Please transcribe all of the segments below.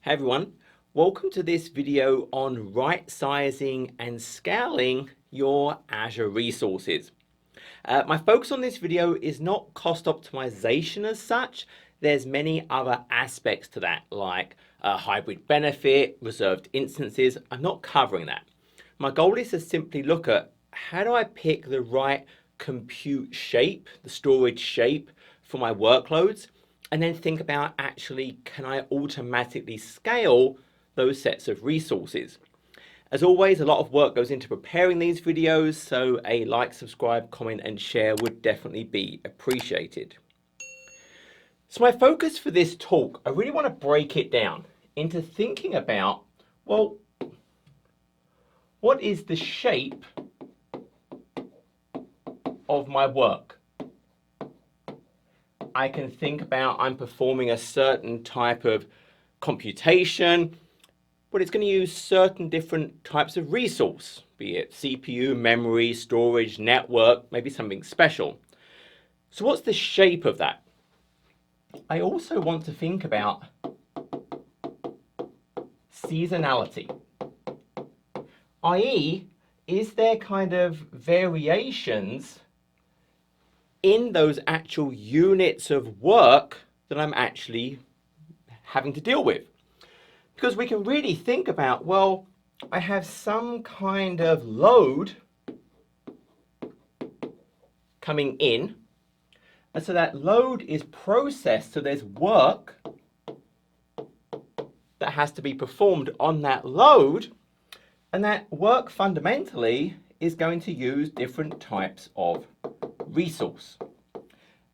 Hey everyone, welcome to this video on right-sizing and scaling your Azure resources. My focus on this video is not cost optimization as such. There's many other aspects to that, like hybrid benefit, reserved instances. I'm not covering that. My goal is to simply look at how do I pick the right compute shape, the storage shape for my workloads, and then think about actually, can I automatically scale those sets of resources? As always, a lot of work goes into preparing these videos, so a like, subscribe, comment, and share would definitely be appreciated. So my focus for this talk, I really want to break it down into thinking about, well, what is the shape of my work? I can think about I'm performing a certain type of computation, but it's going to use certain different types of resource, be it CPU, memory, storage, network, maybe something special. So what's the shape of that? I also want to think about seasonality, i.e., is there kind of variations in those actual units of work that I'm actually having to deal with? Because we can really think about, well, I have some kind of load coming in, and so that load is processed, so there's work that has to be performed on that load, and that work fundamentally is going to use different types of resource.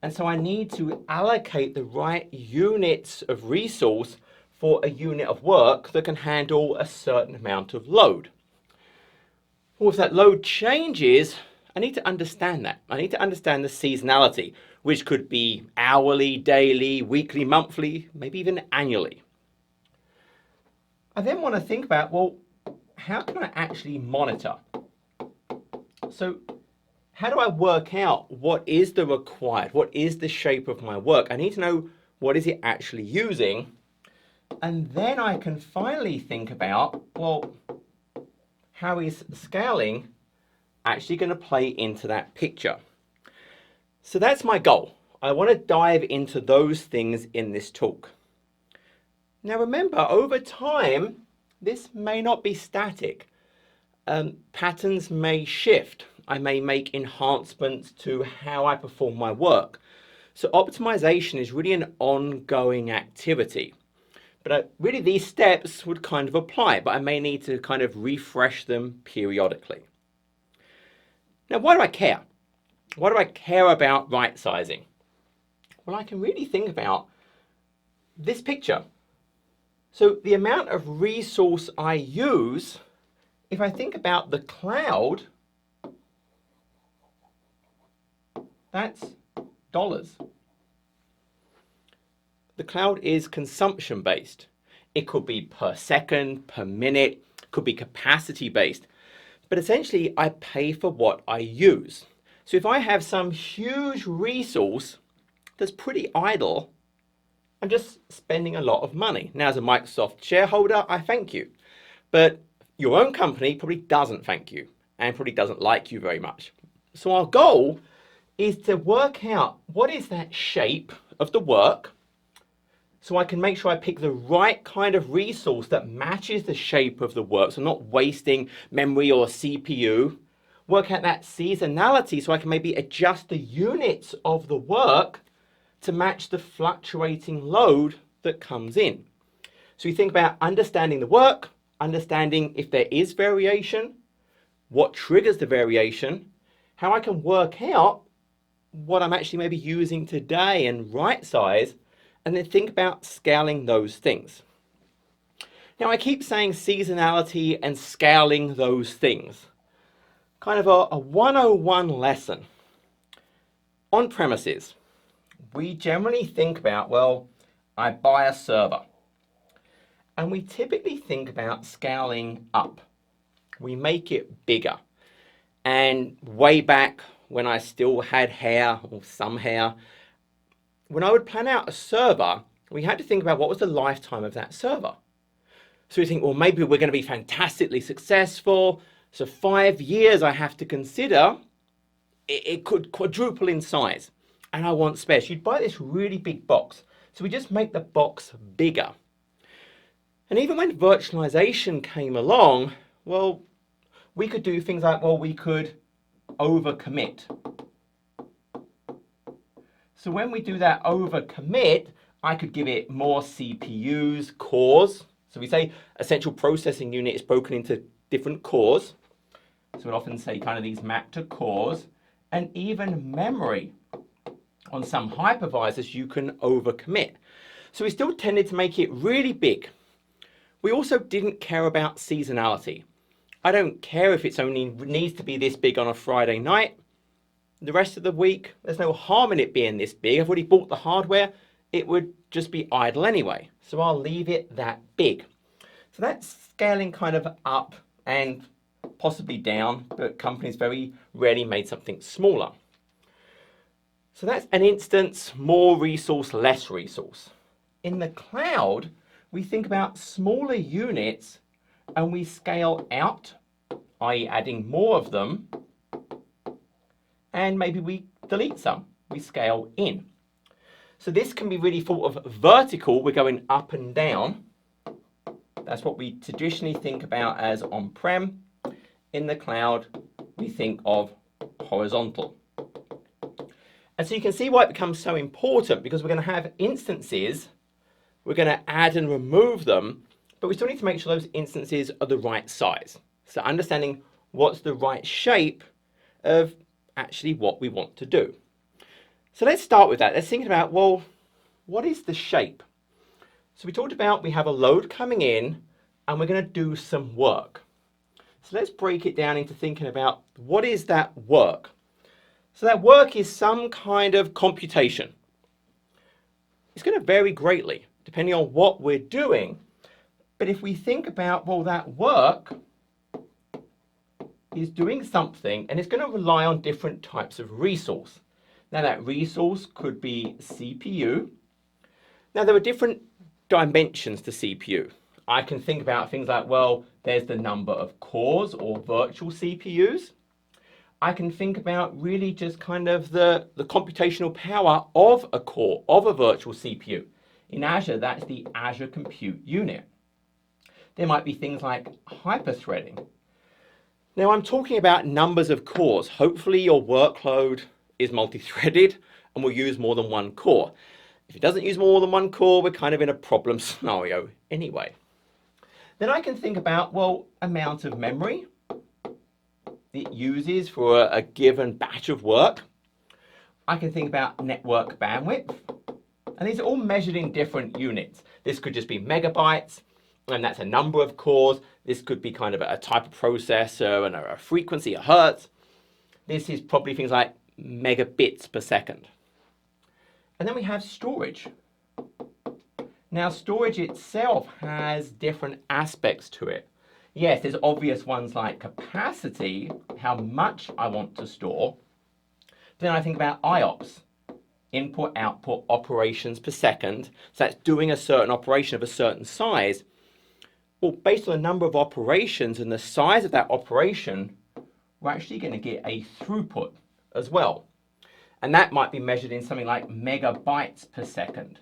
And so I need to allocate the right units of resource for a unit of work that can handle a certain amount of load. Well, if that load changes, I need to understand that. I need to understand the seasonality, which could be hourly, daily, weekly, monthly, maybe even annually. I then want to think about, well, how can I actually monitor? So how do I work out what is the required, what is the shape of my work? I need to know what is it actually using, and then I can finally think about, well, how is scaling actually going to play into that picture? So that's my goal. I want to dive into those things in this talk. Now remember, over time, this may not be static. Patterns may shift. I may make enhancements to how I perform my work. So optimization is really an ongoing activity. But really these steps would kind of apply, but I may need to kind of refresh them periodically. Now, why do I care? Why do I care about right sizing? Well, I can really think about this picture. So the amount of resource I use, if I think about the cloud, that's dollars. The cloud is consumption based. It could be per second, per minute, could be capacity based. But essentially, I pay for what I use. So if I have some huge resource that's pretty idle, I'm just spending a lot of money. Now, as a Microsoft shareholder, I thank you. But your own company probably doesn't thank you and probably doesn't like you very much. So our goal is to work out what is that shape of the work, so I can make sure I pick the right kind of resource that matches the shape of the work, so I'm not wasting memory or CPU. Work out that seasonality so I can maybe adjust the units of the work to match the fluctuating load that comes in. So you think about understanding the work, understanding if there is variation, what triggers the variation, how I can work out what I'm actually maybe using today and right size, and then think about scaling those things. Now I keep saying seasonality and scaling those things. Kind of a 101 lesson. On premises, we generally think about, well, I buy a server. And we typically think about scaling up. We make it bigger. And way back when I still had hair, or some hair, when I would plan out a server, we had to think about what was the lifetime of that server. So we think, well, maybe we're going to be fantastically successful. So 5 years I have to consider, it could quadruple in size. And I want space. You'd buy this really big box. So we just make the box bigger. And even when virtualization came along, well, we could do things like, well, we could overcommit. So when we do that overcommit, I could give it more CPUs, cores. So we say a central processing unit is broken into different cores. So we'll often say kind of these map to cores, and even memory. On some hypervisors, you can overcommit. So we still tended to make it really big. We also didn't care about seasonality. I don't care if it's only needs to be this big on a Friday night. The rest of the week, there's no harm in it being this big. I've already bought the hardware. It would just be idle anyway. So I'll leave it that big. So that's scaling kind of up and possibly down, but companies very rarely made something smaller. So that's an instance, more resource, less resource. In the cloud, we think about smaller units and we scale out, i.e. adding more of them, and maybe we delete some, we scale in. So this can be really thought of vertical, we're going up and down. That's what we traditionally think about as on-prem. In the cloud, we think of horizontal. And so you can see why it becomes so important, because we're going to have instances, we're going to add and remove them, but we still need to make sure those instances are the right size. So understanding what's the right shape of actually what we want to do. So let's start with that. Let's think about, well, what is the shape? So we talked about we have a load coming in and we're going to do some work. So let's break it down into thinking about what is that work? So that work is some kind of computation. It's going to vary greatly depending on what we're doing. But if we think about, well, that work is doing something and it's going to rely on different types of resource. Now that resource could be CPU. Now there are different dimensions to CPU. I can think about things like, well, there's the number of cores or virtual CPUs. I can think about really just kind of the computational power of a core, of a virtual CPU. In Azure, that's the Azure Compute Unit. There might be things like hyper-threading. Now I'm talking about numbers of cores. Hopefully your workload is multi-threaded and will use more than one core. If it doesn't use more than one core, we're kind of in a problem scenario anyway. Then I can think about, well, amount of memory it uses for a given batch of work. I can think about network bandwidth. And these are all measured in different units. This could just be megabytes, and that's a number of cores. This could be kind of a type of processor and a frequency, a hertz. This is probably things like megabits per second. And then we have storage. Now storage itself has different aspects to it. Yes, there's obvious ones like capacity, how much I want to store. Then I think about IOPS, input output operations per second. So that's doing a certain operation of a certain size. Well, based on the number of operations and the size of that operation, we're actually going to get a throughput as well. And that might be measured in something like megabytes per second.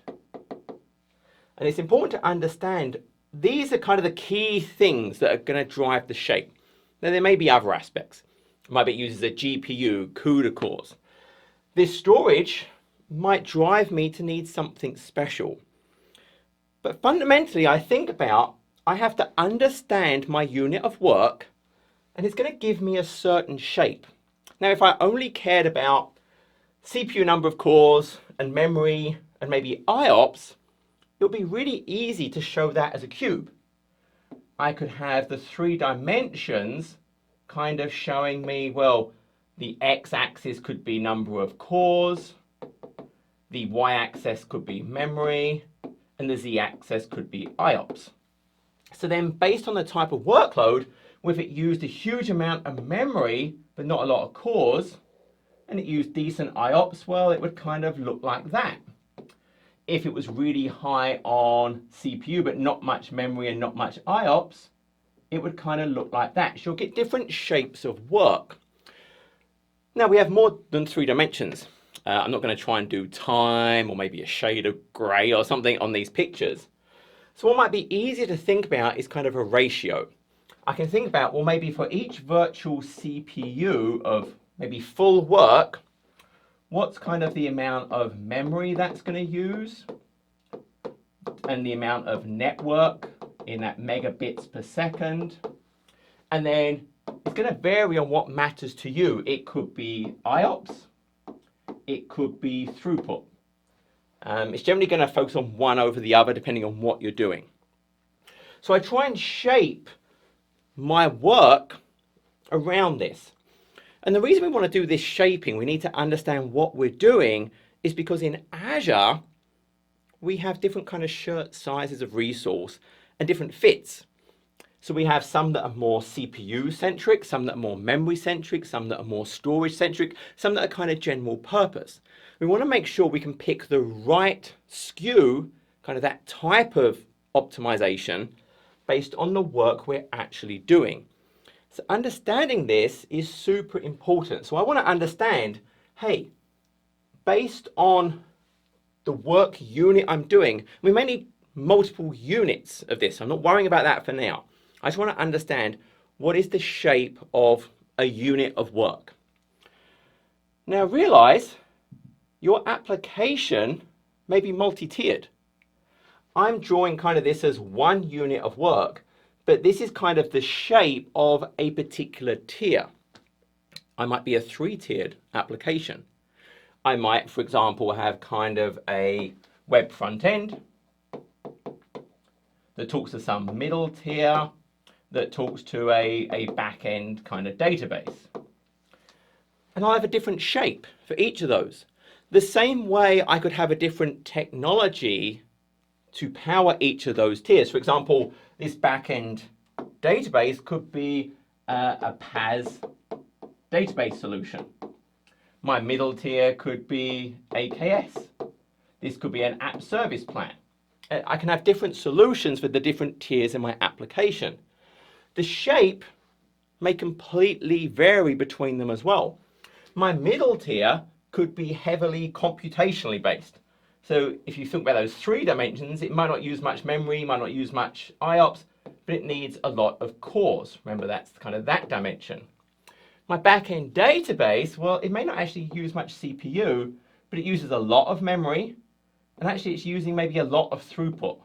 And it's important to understand these are kind of the key things that are going to drive the shape. Now there may be other aspects. It might be used as a GPU, CUDA cores. This storage might drive me to need something special. But fundamentally I think about I have to understand my unit of work and it's going to give me a certain shape. Now if I only cared about CPU number of cores and memory and maybe IOPS, it would be really easy to show that as a cube. I could have the 3 dimensions kind of showing me, well, the x-axis could be number of cores, the y-axis could be memory, and the z-axis could be IOPS. So then based on the type of workload, if it used a huge amount of memory but not a lot of cores, and it used decent IOPS, well, it would kind of look like that. if it was really high on CPU but not much memory and not much IOPS, it would kind of look like that. So you'll get different shapes of work. Now we have more than 3 dimensions. I'm not going to try and do time or maybe a shade of grey or something on these pictures. So what might be easier to think about is kind of a ratio. I can think about, well, maybe for each virtual CPU of maybe full work, what's kind of the amount of memory that's going to use and the amount of network in that megabits per second. And then it's going to vary on what matters to you. It could be IOPS, it could be throughput. It's generally going to focus on one over the other depending on what you're doing. So I try and shape my work around this. And the reason we want to do this shaping, we need to understand what we're doing, is because in Azure, we have different kind of shirt sizes of resource and different fits. So we have some that are more CPU centric, some that are more memory centric, some that are more storage centric, some that are kind of general purpose. We want to make sure we can pick the right SKU, kind of that type of optimization based on the work we're actually doing. So understanding this is super important. So I want to understand, hey, based on the work unit I'm doing, we may need multiple units of this. I'm not worrying about that for now. I just want to understand what is the shape of a unit of work. Now realize your application may be multi-tiered. I'm drawing kind of this as one unit of work, but this is kind of the shape of a particular tier. I might be a 3-tiered application. I might, for example, have kind of a web front end that talks to some middle tier, that talks to a back-end kind of database. And I'll have a different shape for each of those. The same way I could have a different technology to power each of those tiers. For example, this back-end database could be a PaaS database solution. My middle tier could be AKS. This could be an app service plan. I can have different solutions for the different tiers in my application. The shape may completely vary between them as well. My middle tier could be heavily computationally based. So if you think about those 3 dimensions, it might not use much memory, might not use much IOPS, but it needs a lot of cores. Remember, that's kind of that dimension. My back-end database, well, it may not actually use much CPU, but it uses a lot of memory, and actually it's using maybe a lot of throughput.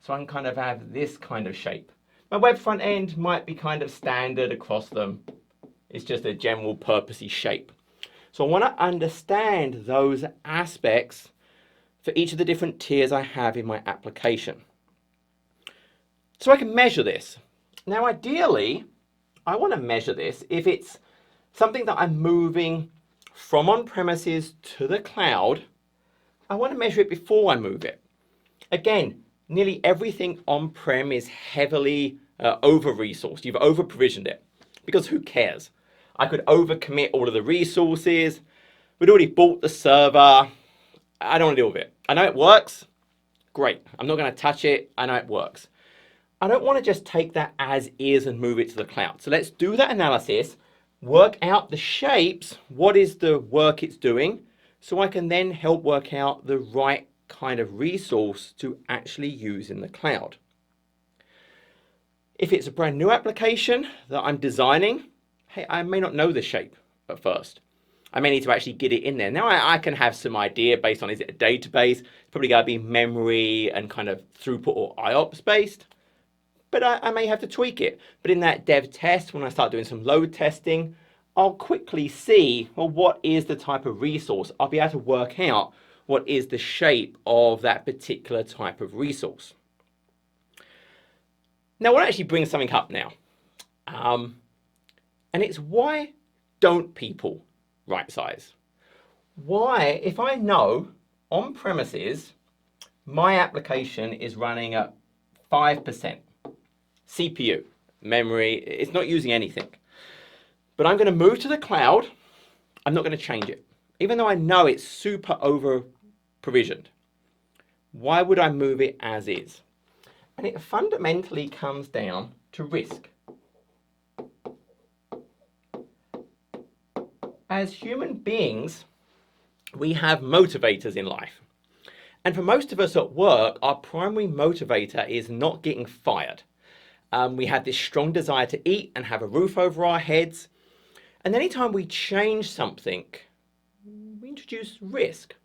So I can kind of have this kind of shape. My web front end might be kind of standard across them. It's just a general purposey shape. So I want to understand those aspects for each of the different tiers I have in my application. So I can measure this. Now ideally, I want to measure this if it's something that I'm moving from on-premises to the cloud. I want to measure it before I move it. Again, nearly everything on-prem is heavily over-resourced. You've over-provisioned it because who cares? I could over-commit all of the resources. We'd already bought the server. I don't want to deal with it. I know it works. Great. I'm not going to touch it. I know it works. I don't want to just take that as is and move it to the cloud. So let's do that analysis, work out the shapes, what is the work it's doing, so I can then help work out the right kind of resource to actually use in the cloud. If it's a brand new application that I'm designing, hey, I may not know the shape at first. I may need to actually get it in there. Now I can have some idea based on, is it a database? It's probably got to be memory and kind of throughput or IOPS based. But I may have to tweak it. But in that dev test, when I start doing some load testing, I'll quickly see, well, what is the type of resource? I'll be able to work out what is the shape of that particular type of resource. Now, I want to actually bring something up now. And it's why don't people right size? Why, if I know on premises, my application is running at 5% CPU, memory, it's not using anything. But I'm going to move to the cloud, I'm not going to change it. Even though I know it's super over provisioned. Why would I move it as is? And it fundamentally comes down to risk. As human beings, we have motivators in life. And for most of us at work, our primary motivator is not getting fired. We have this strong desire to eat and have a roof over our heads. And anytime we change something, we introduce risk.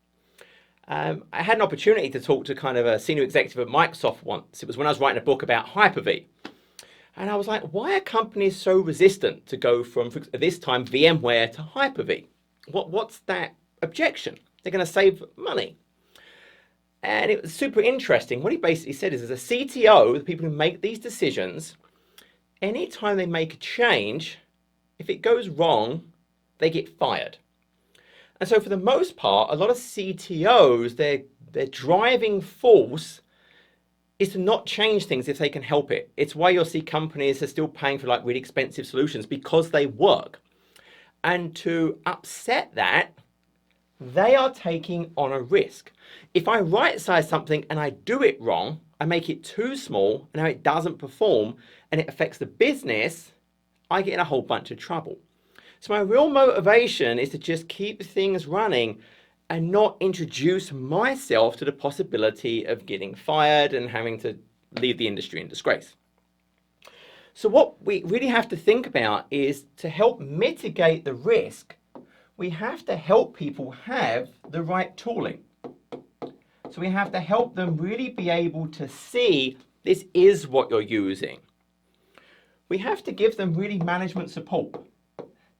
I had an opportunity to talk to kind of a senior executive at Microsoft once. It was when I was writing a book about Hyper-V. And I was like, why are companies so resistant to go from, at this time, VMware to Hyper-V? What's that objection? They're going to save money. And it was super interesting. What he basically said is, as a CTO, the people who make these decisions, anytime they make a change, if it goes wrong, they get fired. And so for the most part, a lot of CTOs, their driving force is to not change things if they can help it. It's why you'll see companies are still paying for like really expensive solutions, because they work. And to upset that, they are taking on a risk. If I right-size something and I do it wrong, I make it too small, and now it doesn't perform, and it affects the business, I get in a whole bunch of trouble. So my real motivation is to just keep things running and not introduce myself to the possibility of getting fired and having to leave the industry in disgrace. So what we really have to think about is, to help mitigate the risk, we have to help people have the right tooling. So we have to help them really be able to see this is what you're using. We have to give them really management support.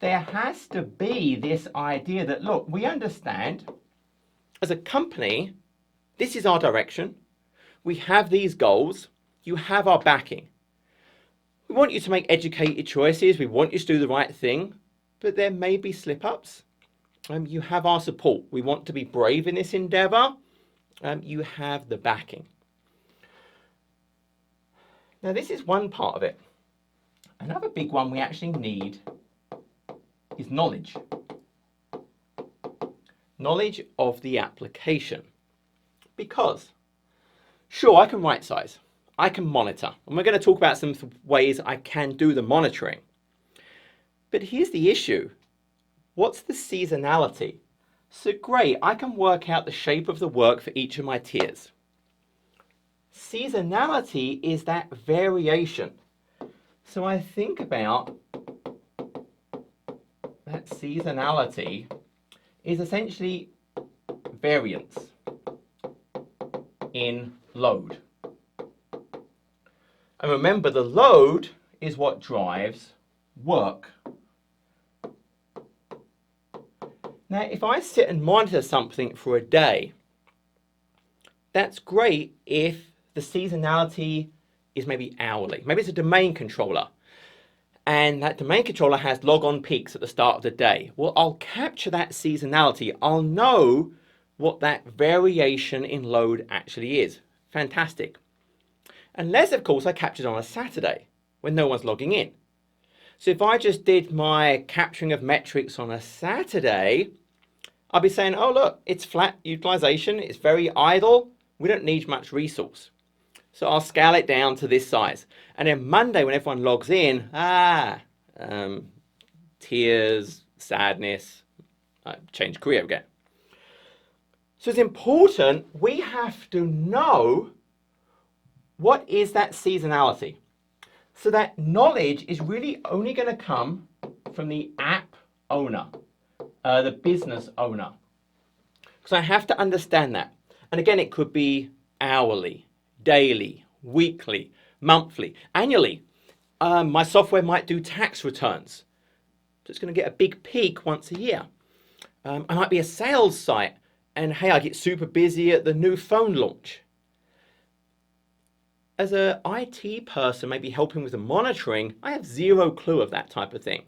There has to be this idea that, look, we understand as a company, this is our direction. We have these goals. You have our backing. We want you to make educated choices. We want you to do the right thing, but there may be slip-ups. You have our support. We want to be brave in this endeavor. You have the backing. Now, this is one part of it. Another big one we actually need is knowledge. Knowledge of the application. Because, sure, I can right size. I can monitor. And we're going to talk about some ways I can do the monitoring. But here's the issue. What's the seasonality? So great, I can work out the shape of the work for each of my tiers. Seasonality is that variation. So I think about that seasonality is essentially variance in load. And remember, the load is what drives work. Now, if I sit and monitor something for a day, that's great if the seasonality is maybe hourly. Maybe it's a domain controller, and that domain controller has log-on peaks at the start of the day. Well, I'll capture that seasonality. I'll know what that variation in load actually is. Fantastic. Unless, of course, I captured on a Saturday when no one's logging in. So if I just did my capturing of metrics on a Saturday, I'll be saying, oh, look, it's flat utilization. It's very idle. We don't need much resource. So I'll scale it down to this size. And then Monday, when everyone logs in, tears, sadness, change career again. So it's important we have to know what is that seasonality. So that knowledge is really only going to come from the app owner, the business owner. Because I have to understand that. And again, it could be hourly, daily, weekly, monthly, annually. My software might do tax returns. So it's going to get a big peak once a year. I might be a sales site, and hey, I get super busy at the new phone launch. As an IT person, maybe helping with the monitoring, I have zero clue of that type of thing.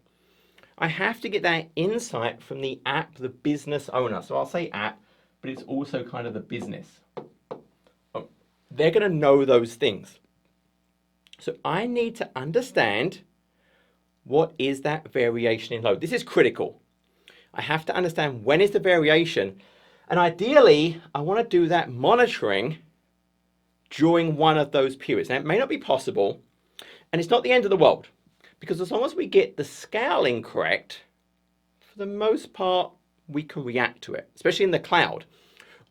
I have to get that insight from the app, the business owner. So I'll say app, but it's also kind of the business. They're going to know those things. So I need to understand what is that variation in load. This is critical. I have to understand when is the variation. And ideally, I want to do that monitoring during one of those periods. Now, it may not be possible, and it's not the end of the world, because as long as we get the scaling correct, for the most part, we can react to it, especially in the cloud.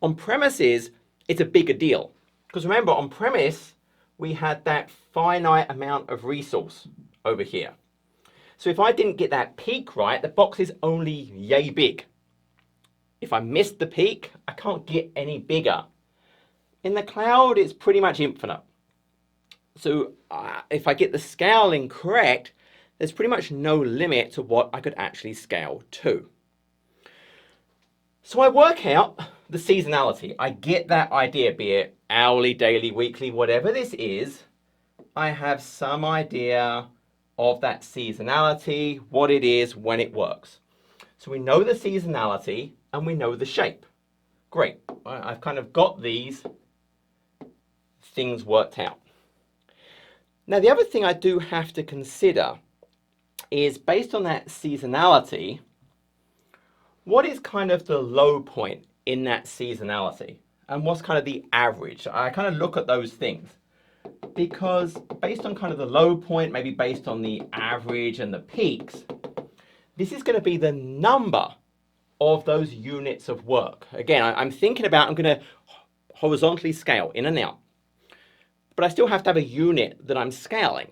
On premises, it's a bigger deal, because remember, on premise, we had that finite amount of resource over here. So if I didn't get that peak right, the box is only yay big. If I missed the peak, I can't get any bigger. In the cloud, it's pretty much infinite. So if I get the scaling correct, there's pretty much no limit to what I could actually scale to. So I work out the seasonality. I get that idea, be it hourly, daily, weekly, whatever this is. I have some idea of that seasonality, what it is, when it works. So we know the seasonality and we know the shape. Great, I've kind of got these things worked out. Now the other thing I do have to consider is, based on that seasonality, what is kind of the low point in that seasonality? And what's kind of the average? I kind of look at those things, because based on kind of the low point, maybe based on the average and the peaks, this is going to be the number of those units of work. Again, I'm thinking about, I'm going to horizontally scale in and out, but I still have to have a unit that I'm scaling.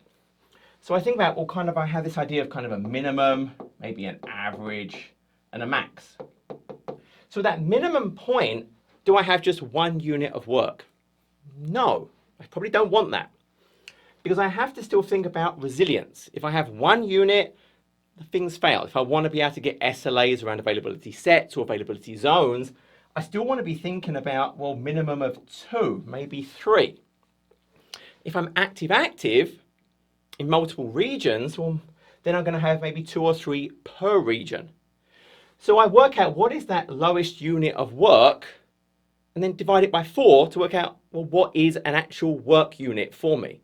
So I think about, well, kind of, I have this idea of kind of a minimum, maybe an average, and a max. So that minimum point, do I have just one unit of work? No, I probably don't want that, because I have to still think about resilience. If I have one unit, things fail. If I want to be able to get SLAs around availability sets or availability zones, I still want to be thinking about, well, minimum of 2, maybe 3. If I'm active in multiple regions, well, then I'm going to have maybe 2 or 3 per region. So I work out what is that lowest unit of work, and then divide it by 4 to work out, well, what is an actual work unit for me?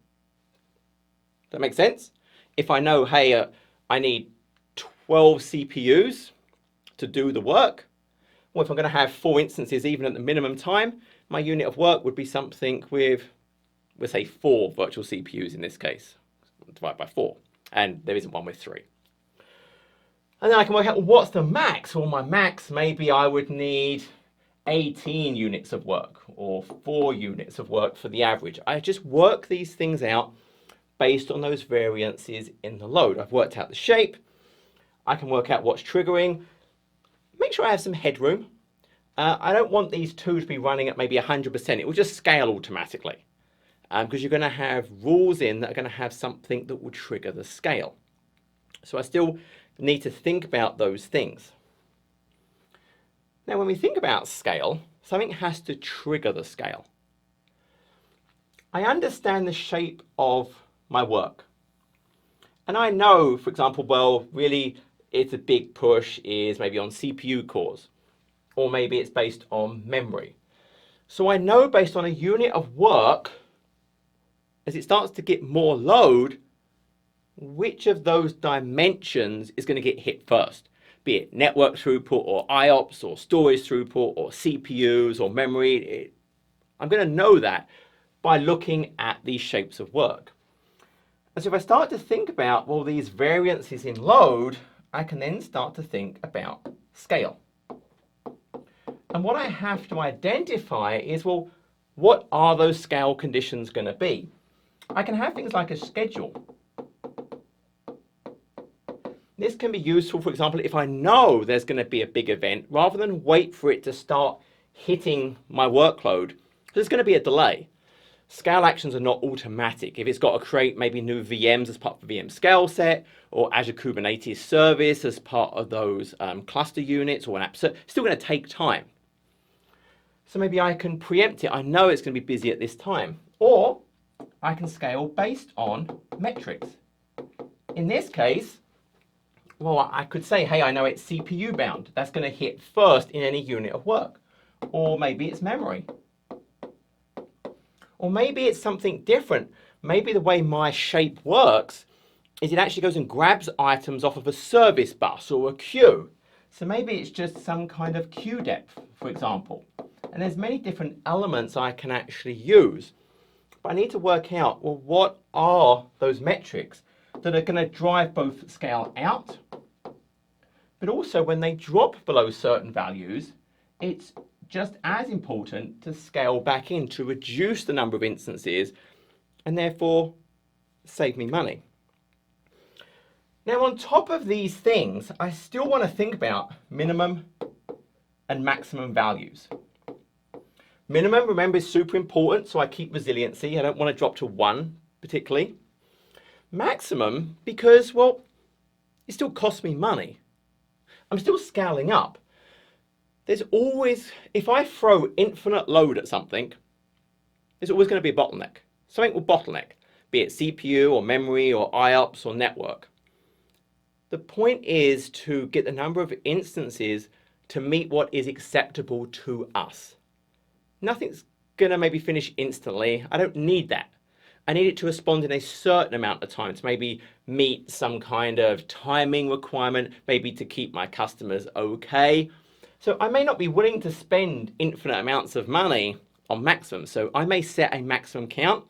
Does that make sense? If I know, hey, I need 12 CPUs to do the work, well, if I'm going to have 4 instances even at the minimum time, my unit of work would be something with, let's say, 4 virtual CPUs in this case, divide by 4, and there isn't one with 3. And then I can work out, well, what's the max? Well, my max, maybe I would need 18 units of work or 4 units of work for the average. I just work these things out based on those variances in the load. I've worked out the shape. I can work out what's triggering. Make sure I have some headroom. I don't want these two to be running at maybe 100%. It will just scale automatically, because you're going to have rules in that are going to have something that will trigger the scale. So I still need to think about those things. Now, when we think about scale, something has to trigger the scale. I understand the shape of my work. And I know, for example, well, really, it's a big push is maybe on CPU cores, or maybe it's based on memory. So I know based on a unit of work, as it starts to get more load, which of those dimensions is going to get hit first, be it network throughput or IOPS or storage throughput or CPUs or memory. I'm going to know that by looking at these shapes of work. And so if I start to think about, well, these variances in load, I can then start to think about scale. And what I have to identify is, well, what are those scale conditions going to be? I can have things like a schedule. This can be useful, for example, if I know there's going to be a big event, rather than wait for it to start hitting my workload, there's going to be a delay. Scale actions are not automatic. If it's got to create maybe new VMs as part of the VM scale set, or Azure Kubernetes service as part of those cluster units, or an app, so it's still going to take time. So maybe I can preempt it. I know it's going to be busy at this time. Or I can scale based on metrics. In this case, well, I could say, hey, I know it's CPU bound. That's going to hit first in any unit of work. Or maybe it's memory. Or maybe it's something different. Maybe the way my shape works is it actually goes and grabs items off of a service bus or a queue. So maybe it's just some kind of queue depth, for example. And there's many different elements I can actually use. But I need to work out, well, what are those metrics that are going to drive both scale out, but also when they drop below certain values, it's just as important to scale back in to reduce the number of instances and therefore save me money. Now, on top of these things, I still want to think about minimum and maximum values. Minimum, remember, is super important, so I keep resiliency. I don't want to drop to 1 particularly. Maximum, because, well, it still costs me money. I'm still scaling up. There's always, if I throw infinite load at something, there's always going to be a bottleneck. Something will bottleneck, be it CPU or memory or IOPS or network. The point is to get the number of instances to meet what is acceptable to us. Nothing's going to maybe finish instantly. I don't need that. I need it to respond in a certain amount of time to maybe meet some kind of timing requirement, maybe to keep my customers okay. So I may not be willing to spend infinite amounts of money on maximum. So I may set a maximum count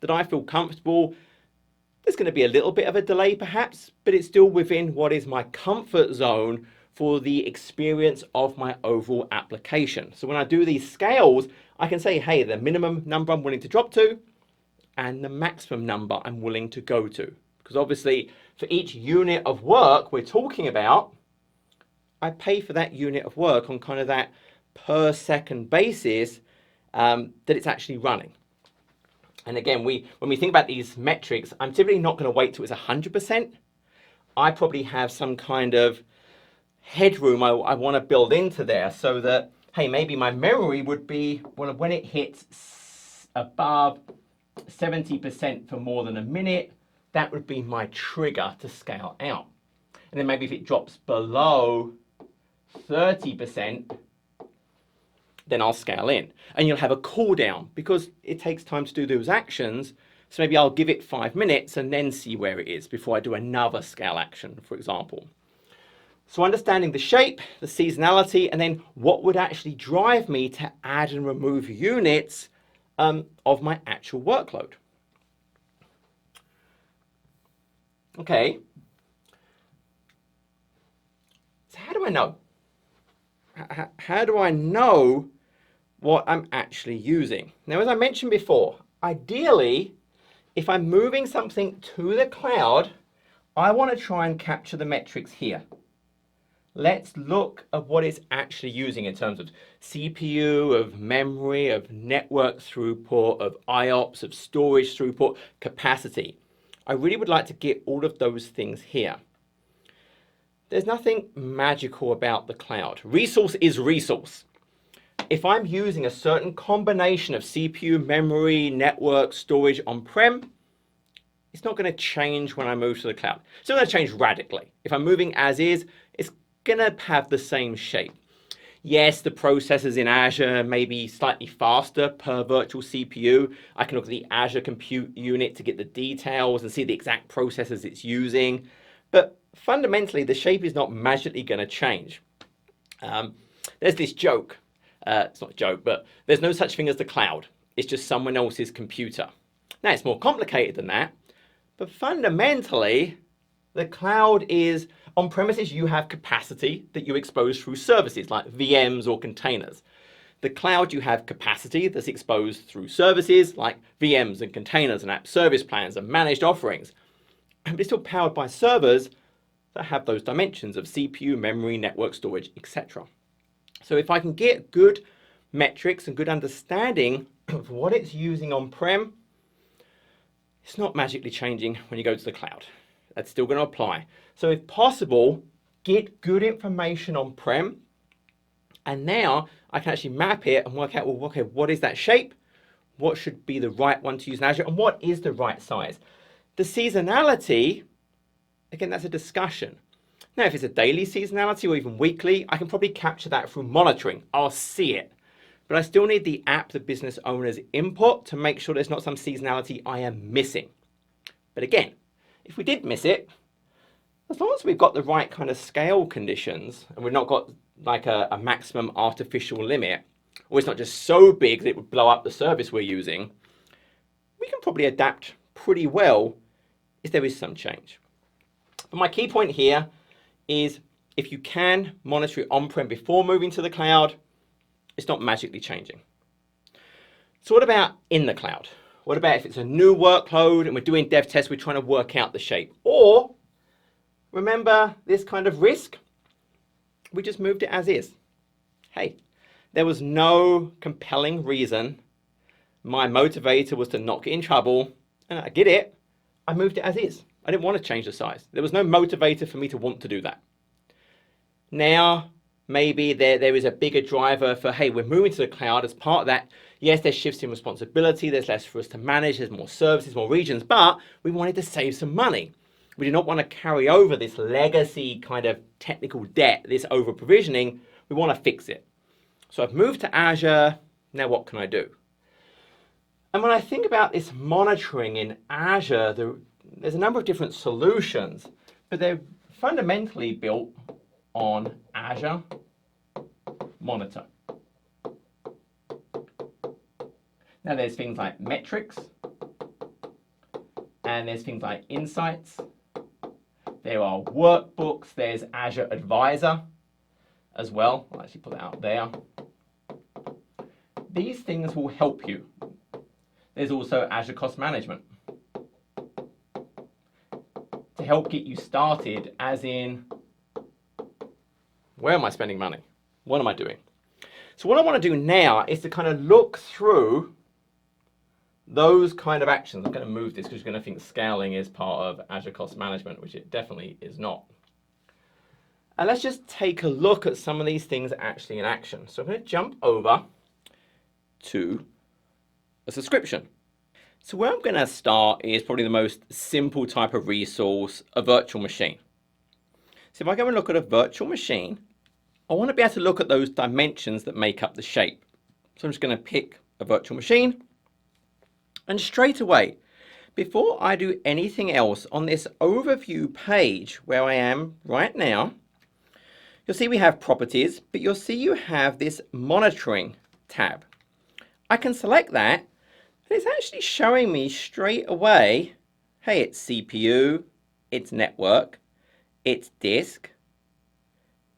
that I feel comfortable. There's going to be a little bit of a delay perhaps, but it's still within what is my comfort zone for the experience of my overall application. So when I do these scales, I can say, hey, the minimum number I'm willing to drop to and the maximum number I'm willing to go to. Because obviously for each unit of work we're talking about, I pay for that unit of work on kind of that per second basis that it's actually running. And again, when we think about these metrics, I'm typically not going to wait till it's 100%. I probably have some kind of headroom I want to build into there so that, hey, maybe my memory would be, well, when it hits above 70% for more than a minute, that would be my trigger to scale out. And then maybe if it drops below 30%, then I'll scale in. And you'll have a cooldown because it takes time to do those actions. So maybe I'll give it 5 minutes and then see where it is before I do another scale action, for example. So understanding the shape, the seasonality, and then what would actually drive me to add and remove units of my actual workload. Okay. So how do I know? How do I know what I'm actually using? Now, as I mentioned before, ideally, if I'm moving something to the cloud, I want to try and capture the metrics here. Let's look at what it's actually using in terms of CPU, of memory, of network throughput, of IOPS, of storage throughput, capacity. I really would like to get all of those things here. There's nothing magical about the cloud. Resource is resource. If I'm using a certain combination of CPU, memory, network, storage on-prem, it's not going to change when I move to the cloud. It's not going to change radically. If I'm moving as is, it's going to have the same shape. Yes, the processors in Azure may be slightly faster per virtual CPU. I can look at the Azure Compute Unit to get the details and see the exact processors it's using. But fundamentally, the shape is not magically going to change. There's this joke. It's not a joke, but there's no such thing as the cloud. It's just someone else's computer. Now, it's more complicated than that. But fundamentally, the cloud is, on premises, you have capacity that you expose through services like VMs or containers. The cloud, you have capacity that's exposed through services like VMs and containers and app service plans and managed offerings. But it's still powered by servers that have those dimensions of CPU, memory, network storage, etc. So if I can get good metrics and good understanding of what it's using on-prem, it's not magically changing when you go to the cloud. That's still going to apply. So if possible, get good information on-prem, and now I can actually map it and work out, well, okay, what is that shape? What should be the right one to use in Azure? And what is the right size? The seasonality, again, that's a discussion. Now, if it's a daily seasonality or even weekly, I can probably capture that through monitoring. I'll see it. But I still need the app the business owners input to make sure there's not some seasonality I am missing. But again, if we did miss it, as long as we've got the right kind of scale conditions and we've not got like a maximum artificial limit, or it's not just so big that it would blow up the service we're using, we can probably adapt pretty well if there is some change. But my key point here is if you can monitor it on-prem before moving to the cloud, it's not magically changing. So what about in the cloud? What about if it's a new workload and we're doing dev tests, we're trying to work out the shape? Or, remember this kind of risk? We just moved it as is. Hey, there was no compelling reason. My motivator was to not get in trouble, and I get it. I moved it as is. I didn't want to change the size. There was no motivator for me to want to do that. Now, maybe there is a bigger driver for, hey, we're moving to the cloud. As part of that, yes, there's shifts in responsibility. There's less for us to manage. There's more services, more regions, but we wanted to save some money. We did not want to carry over this legacy kind of technical debt, this over provisioning. We want to fix it. So I've moved to Azure. Now what can I do? And when I think about this monitoring in Azure, there's a number of different solutions, but they're fundamentally built on Azure Monitor. Now there's things like metrics, and there's things like insights. There are workbooks, there's Azure Advisor as well. I'll actually put that out there. These things will help you. There's also Azure Cost Management to help get you started, as in, where am I spending money? What am I doing? So what I want to do now is to kind of look through those kind of actions. I'm going to move this because you're going to think scaling is part of Azure Cost Management, which it definitely is not. And let's just take a look at some of these things actually in action. So I'm going to jump over to a subscription. So where I'm going to start is probably the most simple type of resource, a virtual machine. So if I go and look at a virtual machine, I want to be able to look at those dimensions that make up the shape. So I'm just going to pick a virtual machine. And straight away, before I do anything else on this overview page where I am right now, you'll see we have properties, but you'll see you have this monitoring tab. I can select that, and it's actually showing me straight away, hey, it's CPU, it's network, it's disk.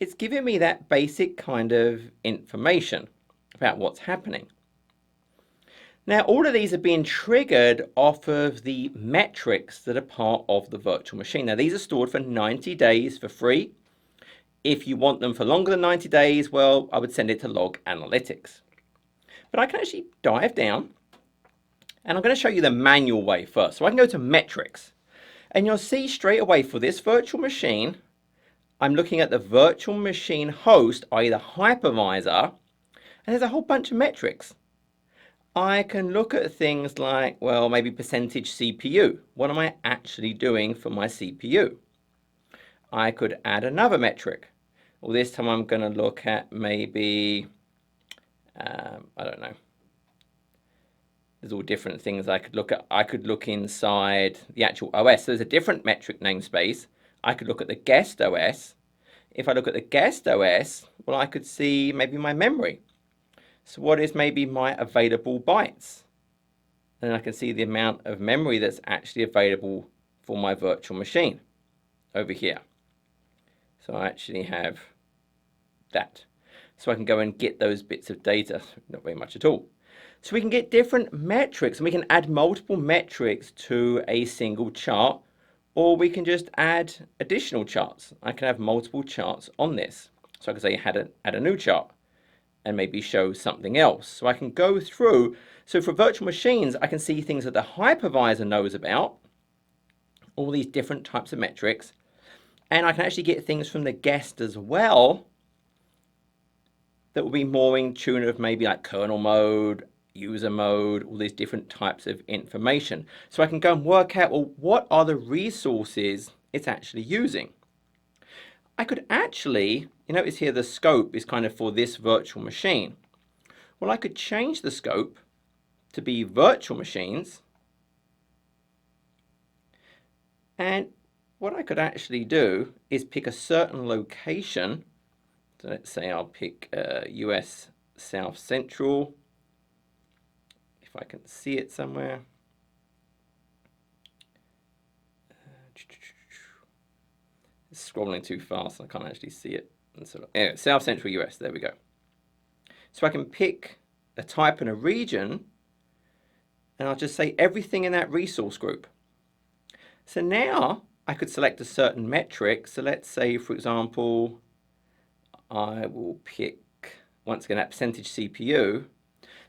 It's giving me that basic kind of information about what's happening. Now, all of these are being triggered off of the metrics that are part of the virtual machine. Now, these are stored for 90 days for free. If you want them for longer than 90 days, well, I would send it to Log Analytics. But I can actually dive down, and I'm going to show you the manual way first. So I can go to metrics, and you'll see straight away for this virtual machine, I'm looking at the virtual machine host, i.e. the hypervisor, and there's a whole bunch of metrics. I can look at things like, well, maybe percentage CPU. What am I actually doing for my CPU? I could add another metric. Well, this time I'm going to look at maybe, I don't know. There's all different things I could look at. I could look inside the actual OS. So there's a different metric namespace. I could look at the guest OS. If I look at the guest OS, well, I could see maybe my memory. So what is maybe my available bytes? And I can see the amount of memory that's actually available for my virtual machine over here. So I actually have that. So I can go and get those bits of data, not very much at all. So we can get different metrics, and we can add multiple metrics to a single chart, or we can just add additional charts. I can have multiple charts on this. So I can say add a new chart and maybe show something else. So I can go through. So for virtual machines, I can see things that the hypervisor knows about, all these different types of metrics. And I can actually get things from the guest as well that will be more in tune of maybe like kernel mode, user mode, all these different types of information. So I can go and work out, well, what are the resources it's actually using? I could actually, you notice here the scope is kind of for this virtual machine. Well, I could change the scope to be virtual machines. And what I could actually do is pick a certain location. So let's say I'll pick US South Central, if I can see it somewhere. It's scrolling too fast, I can't actually see it. And so, anyway, South Central US, there we go. So I can pick a type and a region, and I'll just say everything in that resource group. So now I could select a certain metric. So let's say, for example, I will pick, once again, that percentage CPU.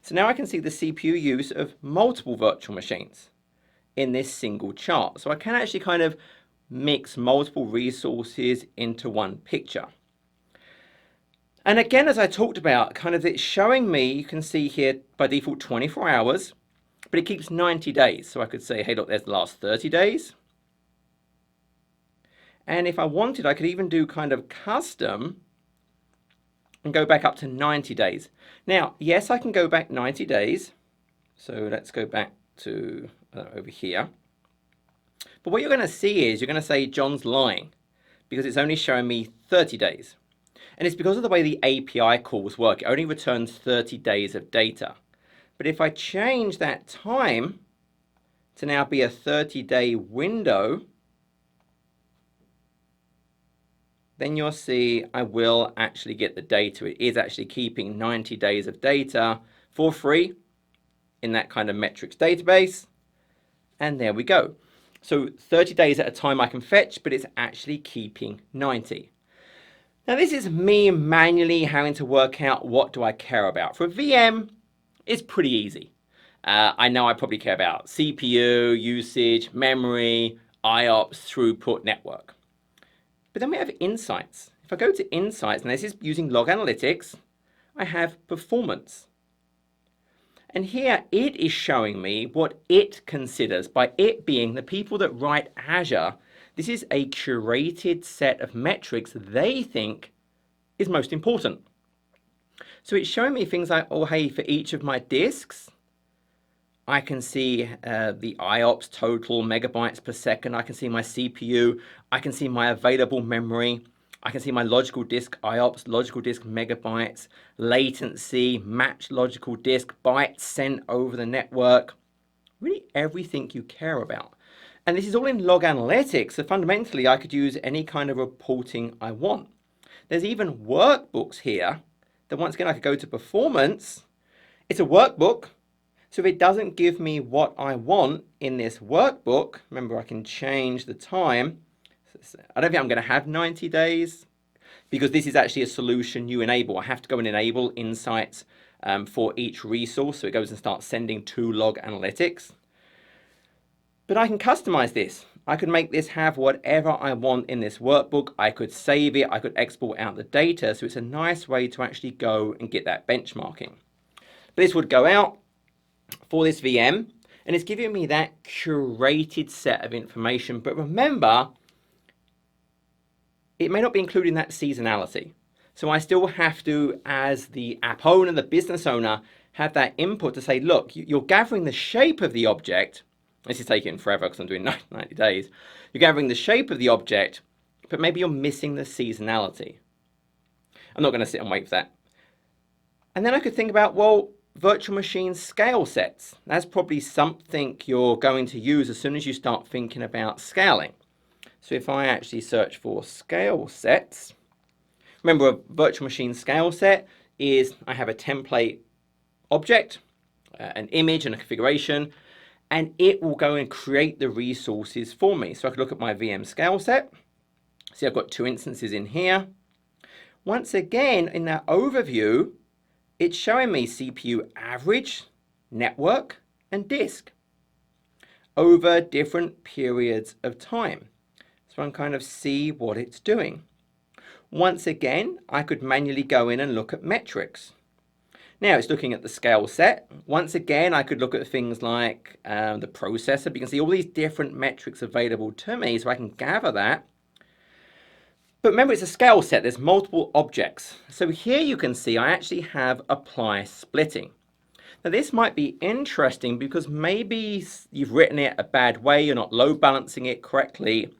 So now I can see the CPU use of multiple virtual machines in this single chart. So I can actually kind of mix multiple resources into one picture. And again, as I talked about, kind of it's showing me, you can see here by default 24 hours, but it keeps 90 days. So I could say, hey, look, there's the last 30 days. And if I wanted, I could even do kind of custom and go back up to 90 days. Now, yes, I can go back 90 days. So let's go back to over here. But what you're going to see is you're going to say John's lying because it's only showing me 30 days. And it's because of the way the API calls work. It only returns 30 days of data. But if I change that time to now be a 30-day window, then you'll see I will actually get the data. It is actually keeping 90 days of data for free in that kind of metrics database. And there we go. So 30 days at a time I can fetch, but it's actually keeping 90. Now this is me manually having to work out what do I care about. For a VM, it's pretty easy. I know I probably care about CPU, usage, memory, IOPS, throughput, network. But then we have insights. If I go to insights, and this is using log analytics, I have performance. And here it is showing me what it considers, by it being the people that write Azure, this is a curated set of metrics they think is most important. So it's showing me things like, oh, hey, for each of my disks, I can see the IOPS total megabytes per second. I can see my CPU. I can see my available memory. I can see my logical disk IOPS, logical disk megabytes, latency, match logical disk, bytes sent over the network. Really everything you care about. And this is all in log analytics. So fundamentally, I could use any kind of reporting I want. There's even workbooks here that once again, I could go to performance. It's a workbook. So if it doesn't give me what I want in this workbook, remember I can change the time. I don't think I'm going to have 90 days because this is actually a solution you enable. I have to go and enable insights for each resource. So it goes and starts sending to log analytics. But I can customize this. I could make this have whatever I want in this workbook. I could save it. I could export out the data. So it's a nice way to actually go and get that benchmarking. But this would go out for this VM, and it's giving me that curated set of information. But remember, it may not be including that seasonality. So I still have to, as the app owner, the business owner, have that input to say, look, you're gathering the shape of the object. This is taking forever because I'm doing 90 days. You're gathering the shape of the object, but maybe you're missing the seasonality. I'm not going to sit and wait for that. And then I could think about, well, virtual machine scale sets. That's probably something you're going to use as soon as you start thinking about scaling. So if I actually search for scale sets, remember a virtual machine scale set is I have a template object, an image and a configuration, and it will go and create the resources for me. So I could look at my VM scale set. See, I've got 2 instances in here. Once again, in that overview, it's showing me CPU average, network, and disk over different periods of time. So I can kind of see what it's doing. Once again, I could manually go in and look at metrics. Now it's looking at the scale set. Once again, I could look at things like the processor. But you can see all these different metrics available to me, so I can gather that. But remember, it's a scale set. There's multiple objects. So here you can see I actually have apply splitting. Now this might be interesting because maybe you've written it a bad way, you're not load balancing it correctly.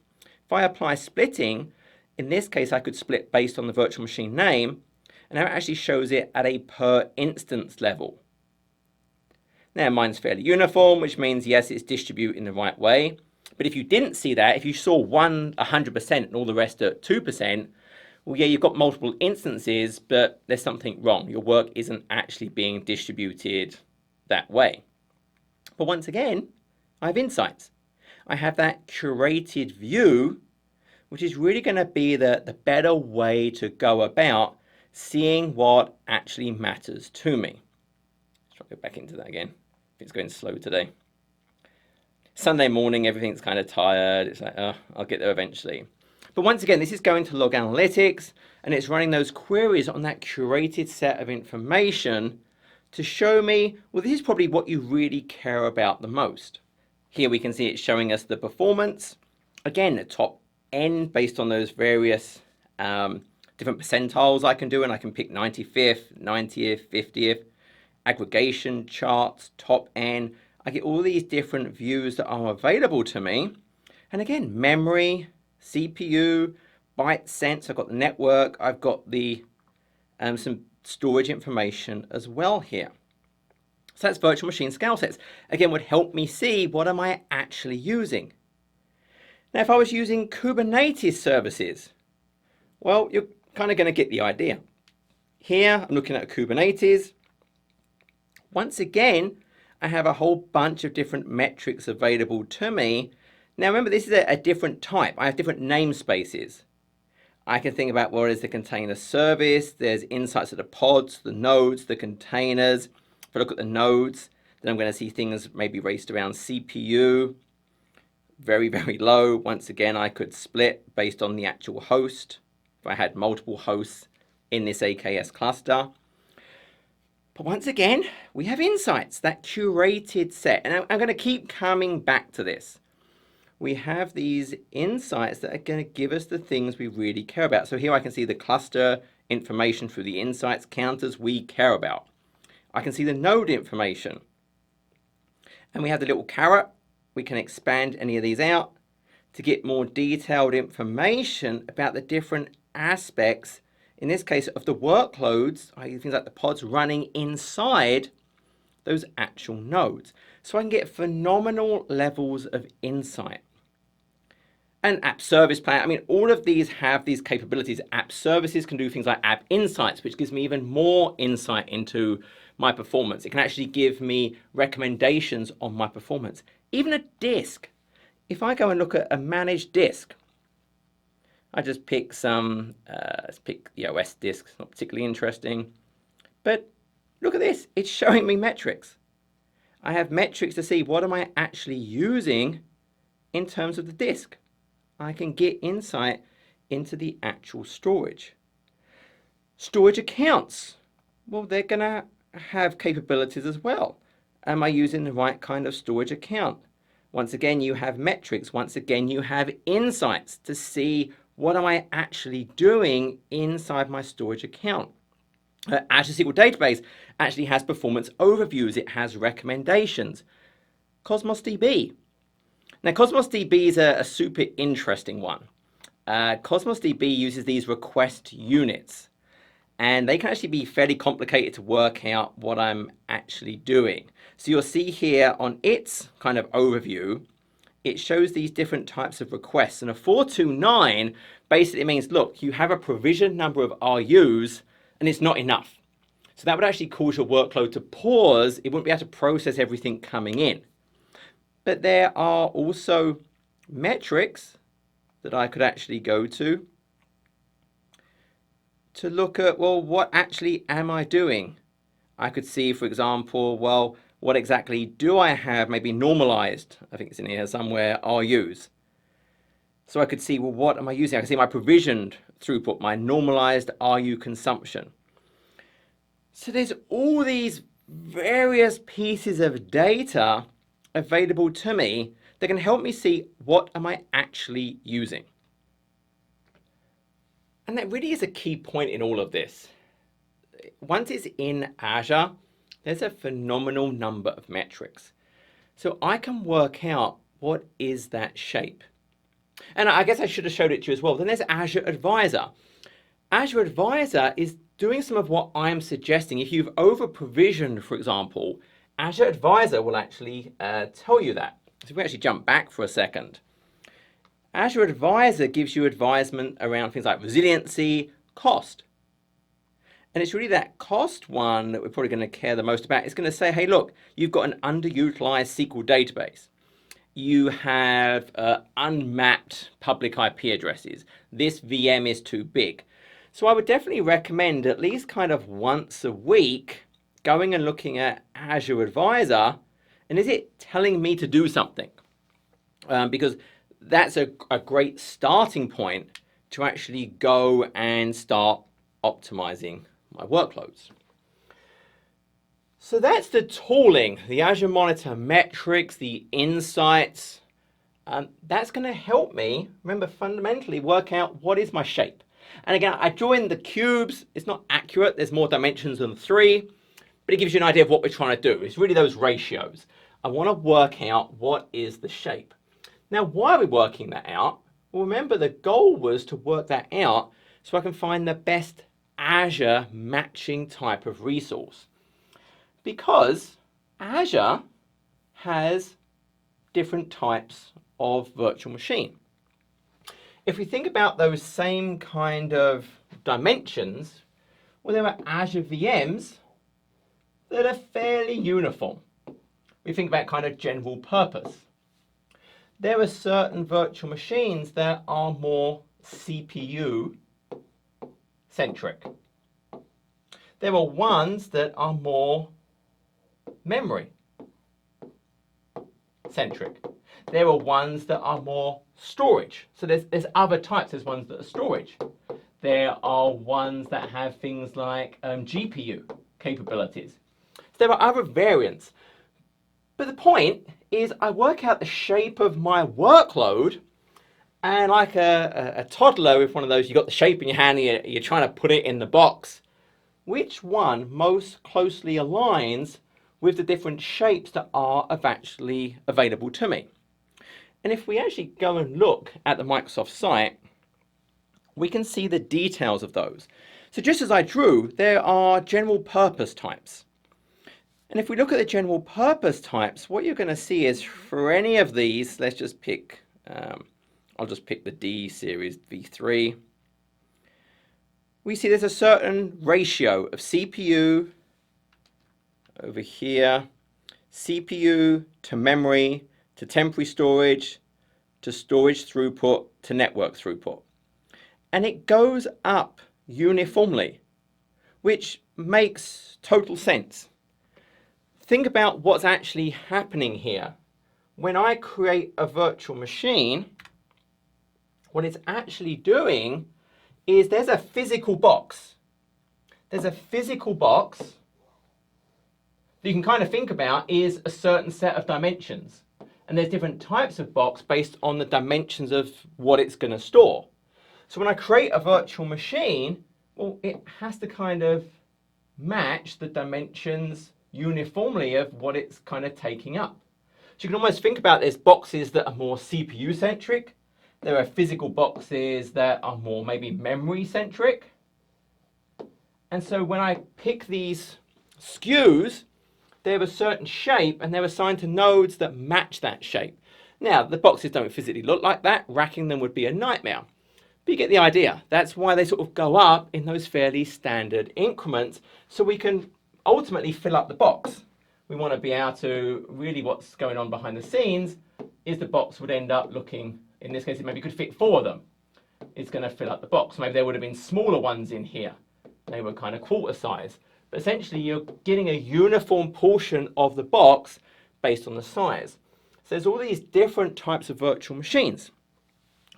If I apply splitting, in this case I could split based on the virtual machine name, and now it actually shows it at a per instance level. Now mine's fairly uniform, which means yes, it's distributed in the right way. But if you didn't see that, if you saw one 100% and all the rest at 2%, well, yeah, you've got multiple instances, but there's something wrong. Your work isn't actually being distributed that way. But once again, I have insights. I have that curated view, which is really going to be the better way to go about seeing what actually matters to me. Let's try to go back into that again. It's going slow today. Sunday morning, everything's kind of tired. It's like, oh, I'll get there eventually. But once again, this is going to Log Analytics, and it's running those queries on that curated set of information to show me, well, this is probably what you really care about the most. Here we can see it's showing us the performance. Again, the top N based on those various different percentiles I can do, and I can pick 95th, 90th, 50th, aggregation charts, top N. I get all these different views that are available to me. And again, memory, CPU, byte sense, I've got the network, I've got the some storage information as well here. So that's virtual machine scale sets. Again, would help me see what am I actually using. Now, if I was using Kubernetes services, well, you're kind of going to get the idea. Here, I'm looking at Kubernetes. Once again, I have a whole bunch of different metrics available to me. Now, remember, this is a different type. I have different namespaces. I can think about what is the container service. There's insights of the pods, the nodes, the containers. If I look at the nodes, then I'm going to see things maybe raised around CPU. Very, very low. Once again, I could split based on the actual host. If I had multiple hosts in this AKS cluster. But once again, we have insights, that curated set. And I'm going to keep coming back to this. We have these insights that are going to give us the things we really care about. So here I can see the cluster information through the insights counters we care about. I can see the node information. And we have the little caret. We can expand any of these out to get more detailed information about the different aspects, in this case, of the workloads, things like the pods running inside those actual nodes. So I can get phenomenal levels of insight. And app service plan, I mean, all of these have these capabilities. App services can do things like app insights, which gives me even more insight into my performance. It can actually give me recommendations on my performance. Even a disk. If I go and look at a managed disk, I just pick some, let's pick the OS disk, it's not particularly interesting. But look at this, it's showing me metrics. I have metrics to see what am I actually using in terms of the disk. I can get insight into the actual storage. Storage accounts, well, they're going to have capabilities as well. Am I using the right kind of storage account? Once again, you have metrics. Once again, you have insights to see what am I actually doing inside my storage account. Azure SQL Database actually has performance overviews. It has recommendations. Cosmos DB. Now, Cosmos DB is a super interesting one. Cosmos DB uses these request units, and they can actually be fairly complicated to work out what I'm actually doing. So you'll see here on its kind of overview, it shows these different types of requests. And a 429 basically means, look, you have a provision number of RUs, and it's not enough. So that would actually cause your workload to pause. It wouldn't be able to process everything coming in. But there are also metrics that I could actually go to look at, well, what actually am I doing? I could see, for example, well, what exactly do I have maybe normalized? I think it's in here somewhere, RUs. So I could see, well, what am I using? I can see my provisioned throughput, my normalized RU consumption. So there's all these various pieces of data available to me that can help me see what am I actually using. And that really is a key point in all of this. Once it's in Azure, there's a phenomenal number of metrics. So I can work out what is that shape. And I guess I should have showed it to you as well. Then there's Azure Advisor. Azure Advisor is doing some of what I'm suggesting. If you've over-provisioned, for example, Azure Advisor will actually tell you that. So if we actually jump back for a second, Azure Advisor gives you advisement around things like resiliency, cost. And it's really that cost one that we're probably going to care the most about. It's going to say, hey, look, you've got an underutilized SQL database. You have unmapped public IP addresses. This VM is too big. So I would definitely recommend at least kind of once a week going and looking at Azure Advisor, and is it telling me to do something? Because that's a great starting point to actually go and start optimizing my workloads. So that's the tooling, the Azure Monitor metrics, the insights. That's going to help me, remember, fundamentally work out what is my shape. And again, I draw in the cubes. It's not accurate. There's more dimensions than 3, but it gives you an idea of what we're trying to do. It's really those ratios. I want to work out what is the shape. Now, why are we working that out? Well, remember, the goal was to work that out so I can find the best Azure matching type of resource. Because Azure has different types of virtual machine. If we think about those same kind of dimensions, well, there are Azure VMs that are fairly uniform. We think about kind of general purpose. There are certain virtual machines that are more CPU centric. There are ones that are more memory centric. There are ones that are more storage. So there's other types. There's ones that are storage. There are ones that have things like GPU capabilities. So there are other variants. But the point is I work out the shape of my workload, and like a toddler with one of those, you got the shape in your hand and you're trying to put it in the box. Which one most closely aligns with the different shapes that are actually available to me? And if we actually go and look at the Microsoft site, we can see the details of those. So just as I drew, there are general purpose types. And if we look at the general purpose types, what you're going to see is for any of these, let's just pick, I'll just pick the D series V3. We see there's a certain ratio of CPU over here, CPU to memory, to temporary storage, to storage throughput, to network throughput. And it goes up uniformly, which makes total sense. Think about what's actually happening here. When I create a virtual machine, what it's actually doing is there's a physical box. There's a physical box that you can kind of think about is a certain set of dimensions. And there's different types of box based on the dimensions of what it's going to store. So when I create a virtual machine, well, it has to kind of match the dimensions uniformly of what it's kind of taking up. So you can almost think about there's boxes that are more CPU centric. There are physical boxes that are more maybe memory centric. And so when I pick these SKUs, they have a certain shape and they're assigned to nodes that match that shape. Now, the boxes don't physically look like that. Racking them would be a nightmare. But you get the idea. That's why they sort of go up in those fairly standard increments, so we can ultimately fill up the box. We want to be able to, really what's going on behind the scenes is the box would end up looking, in this case, it maybe could fit 4 of them. It's going to fill up the box. Maybe there would have been smaller ones in here. They were kind of quarter size. But essentially, you're getting a uniform portion of the box based on the size. So there's all these different types of virtual machines.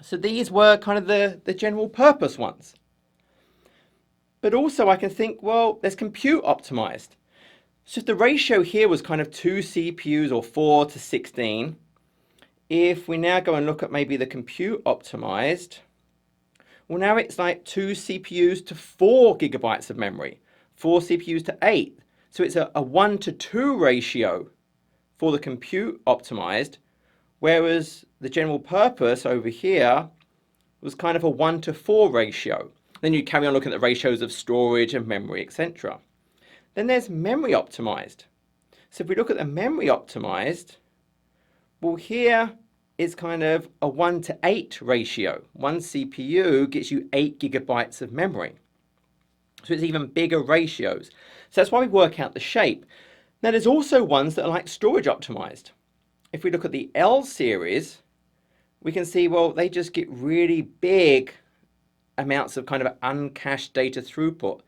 So these were kind of the general purpose ones. But also I can think, well, there's compute optimized. So if the ratio here was kind of 2 CPUs or 4 to 16, if we now go and look at maybe the compute optimized, well, now it's like 2 CPUs to 4 gigabytes of memory. 4 CPUs to 8. So it's a 1 to 2 ratio for the compute optimized, whereas the general purpose over here was kind of a 1 to 4 ratio. Then you carry on looking at the ratios of storage and memory, etc. Then there's memory optimized. So if we look at the memory optimized, Well, here it's kind of a 1:8 ratio. One CPU gets you 8 gigabytes of memory. So it's even bigger ratios. So that's why we work out the shape. Now there's also ones that are like storage optimized. If we look at the L series, we can see, well, they just get really big amounts of kind of uncached data throughput,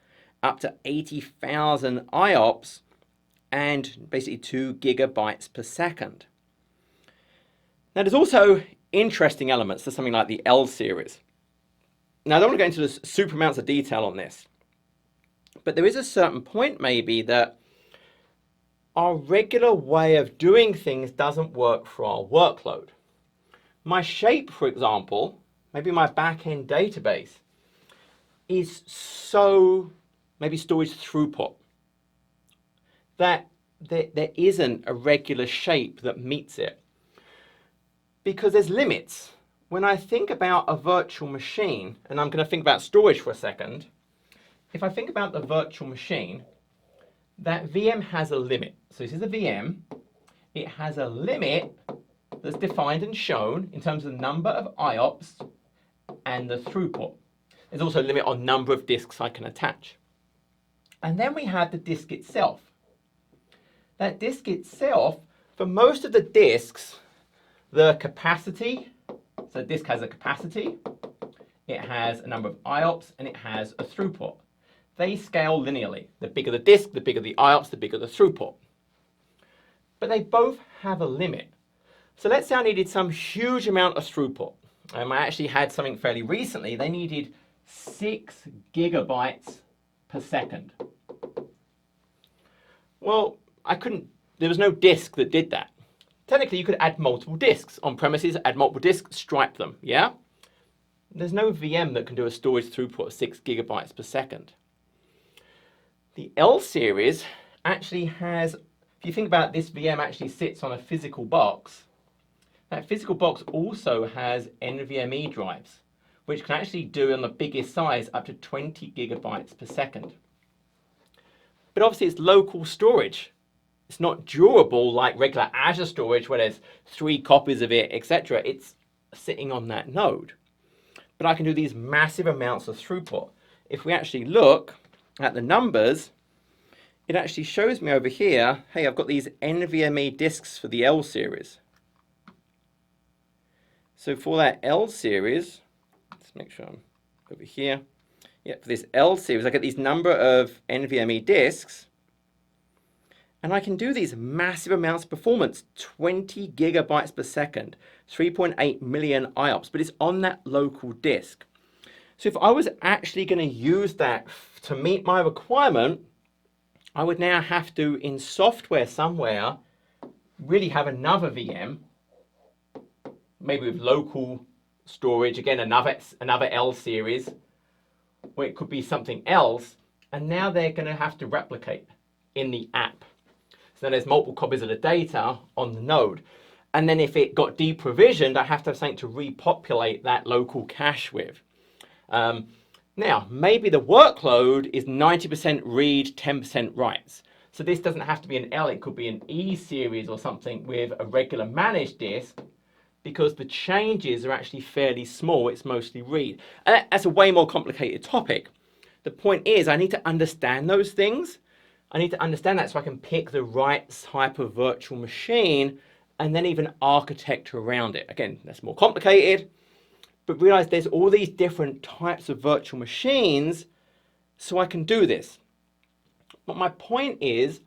up to 80,000 IOPS and basically 2 gigabytes per second. Now there's also interesting elements to something like the L series. Now I don't want to go into the super amounts of detail on this, but there is a certain point maybe that our regular way of doing things doesn't work for our workload. My shape, for example, maybe my back-end database, is so maybe storage throughput that there isn't a regular shape that meets it, because there's limits. When I think about a virtual machine, and I'm going to think about storage for a second, if I think about the virtual machine, that VM has a limit. So this is a VM. It has a limit that's defined and shown in terms of the number of IOPS and the throughput. There's also a limit on number of disks I can attach. And then we have the disk itself. That disk itself, for most of the disks, the capacity, so the disk has a capacity, it has a number of IOPS, and it has a throughput. They scale linearly. The bigger the disk, the bigger the IOPS, the bigger the throughput. But they both have a limit. So let's say I needed some huge amount of throughput. I actually had something fairly recently. They needed 6 gigabytes per second. Well, there was no disk that did that. Technically, you could add multiple disks on premises, add multiple disks, stripe them, yeah? There's no VM that can do a storage throughput of 6 gigabytes per second. The L series actually has, if you think about this VM actually sits on a physical box, that physical box also has NVMe drives, which can actually do on the biggest size up to 20 gigabytes per second. But obviously it's local storage. It's not durable like regular Azure storage where there's 3 copies of it, etc. It's sitting on that node. But I can do these massive amounts of throughput. If we actually look at the numbers, it actually shows me over here, hey, I've got these NVMe disks for the L series. So for that L series, let's make sure I'm over here. Yeah, for this L series, I get these number of NVMe disks, and I can do these massive amounts of performance, 20 gigabytes per second, 3.8 million IOPS, but it's on that local disk. So if I was actually going to use that to meet my requirement, I would now have to, in software somewhere, really have another VM, maybe with local storage, again, another L series, or it could be something else, and now they're going to have to replicate in the app. So there's multiple copies of the data on the node. And then if it got deprovisioned, I have to have something to repopulate that local cache with. Now, maybe the workload is 90% read, 10% writes. So this doesn't have to be an L, it could be an E series or something with a regular managed disk, because the changes are actually fairly small, it's mostly read. And that's a way more complicated topic. The point is, I need to understand those things. I need to understand that so I can pick the right type of virtual machine and then even architect around it. Again, that's more complicated, but realize there's all these different types of virtual machines, so I can do this. But my point is,